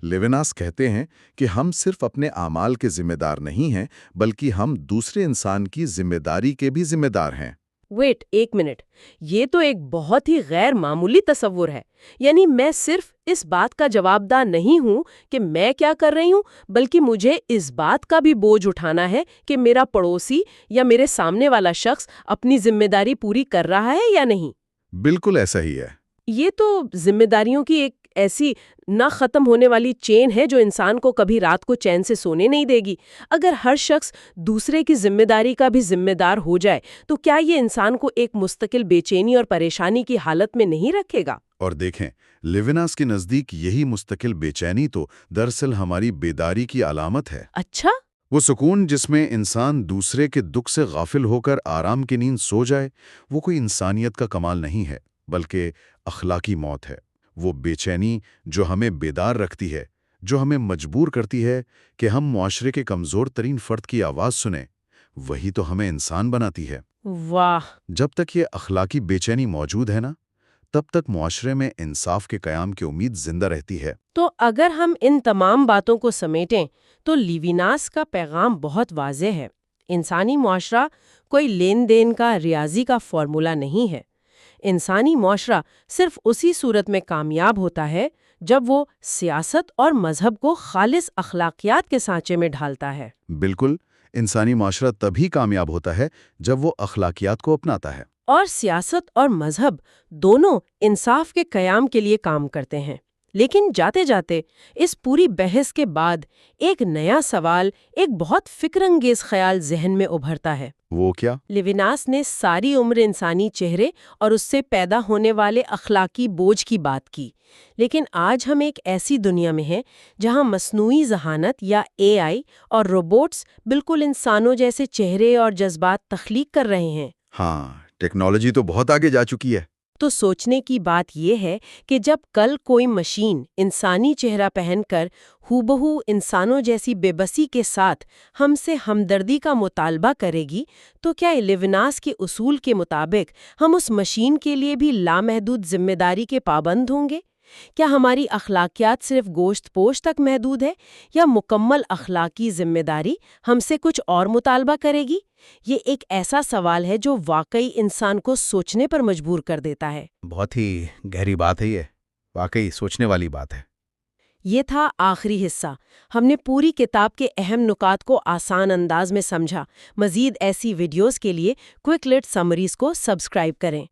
لیوناس کہتے ہیں کہ ہم صرف اپنے اعمال کے ذمہ دار نہیں ہیں بلکہ ہم دوسرے انسان کی ذمہ داری کے بھی ذمہ دار ہیں۔ ویٹ، ایک منٹ، یہ تو ایک بہت ہی غیر معمولی تصور ہے۔ یعنی میں صرف اس بات کا جواب دہ نہیں ہوں کہ میں کیا کر رہی ہوں، بلکہ مجھے اس بات کا بھی بوجھ اٹھانا ہے کہ میرا پڑوسی یا میرے سامنے والا شخص اپنی ذمہ داری پوری کر رہا ہے یا نہیں۔ بالکل ایسا ہی ہے۔ یہ تو ذمہ داریوں کی ایک ایسی نہ ختم ہونے والی چین ہے جو انسان کو کبھی رات کو چین سے سونے نہیں دے گی۔ اگر ہر شخص دوسرے کی ذمہ داری کا بھی ذمہ دار ہو جائے تو کیا یہ انسان کو ایک مستقل بے چینی اور پریشانی کی حالت میں نہیں رکھے گا؟ اور دیکھیں، لیوناس کے نزدیک یہی مستقل بے چینی تو دراصل ہماری بیداری کی علامت ہے۔ اچھا، وہ سکون جس میں انسان دوسرے کے دکھ سے غافل ہو کر آرام کی نیند سو جائے، وہ کوئی انسانیت کا کمال نہیں ہے بلکہ اخلاقی موت ہے۔ وہ بے چینی جو ہمیں بیدار رکھتی ہے، جو ہمیں مجبور کرتی ہے کہ ہم معاشرے کے کمزور ترین فرد کی آواز سنیں، وہی تو ہمیں انسان بناتی ہے۔ واہ! جب تک یہ اخلاقی بے چینی موجود ہے نا، تب تک معاشرے میں انصاف کے قیام کی امید زندہ رہتی ہے۔ تو اگر ہم ان تمام باتوں کو سمیٹیں تو لیویناس کا پیغام بہت واضح ہے۔ انسانی معاشرہ کوئی لین دین کا ریاضی کا فارمولا نہیں ہے۔ انسانی معاشرہ صرف اسی صورت میں کامیاب ہوتا ہے جب وہ سیاست اور مذہب کو خالص اخلاقیات کے سانچے میں ڈھالتا ہے۔ بالکل، انسانی معاشرہ تبھی کامیاب ہوتا ہے جب وہ اخلاقیات کو اپناتا ہے۔ اور سیاست اور مذہب دونوں انصاف کے قیام کے لیے کام کرتے ہیں۔ لیکن جاتے جاتے اس پوری بحث کے بعد ایک نیا سوال، ایک بہت فکر انگیز خیال ذہن میں ابھرتا ہے۔ وہ کیا؟ لیویناس نے ساری عمر انسانی چہرے اور اس سے پیدا ہونے والے اخلاقی بوجھ کی بات کی، لیکن آج ہم ایک ایسی دنیا میں ہیں جہاں مصنوعی ذہانت یا AI اور روبوٹس بالکل انسانوں جیسے چہرے اور جذبات تخلیق کر رہے ہیں۔ ہاں، ٹیکنالوجی تو بہت آگے جا چکی ہے۔ تو سوچنے کی بات یہ ہے کہ جب کل کوئی مشین انسانی چہرہ پہن کر ہو انسانوں جیسی بے بسی کے ساتھ ہم سے ہمدردی کا مطالبہ کرے گی، تو کیا لیویناس کے اصول کے مطابق ہم اس مشین کے لیے بھی لامحدود ذمہ داری کے پابند ہوں گے؟ کیا ہماری اخلاقیات صرف گوشت پوش تک محدود ہے، یا مکمل اخلاقی ذمہ داری ہم سے کچھ اور مطالبہ کرے گی؟ یہ ایک ایسا سوال ہے جو واقعی انسان کو سوچنے پر مجبور کر دیتا ہے۔ بہت ہی گہری بات ہے، یہ واقعی سوچنے والی بات ہے۔ یہ تھا آخری حصہ۔ ہم نے پوری کتاب کے اہم نکات کو آسان انداز میں سمجھا۔ مزید ایسی ویڈیوز کے لیے کوئک لٹ سمریز کو سبسکرائب کریں۔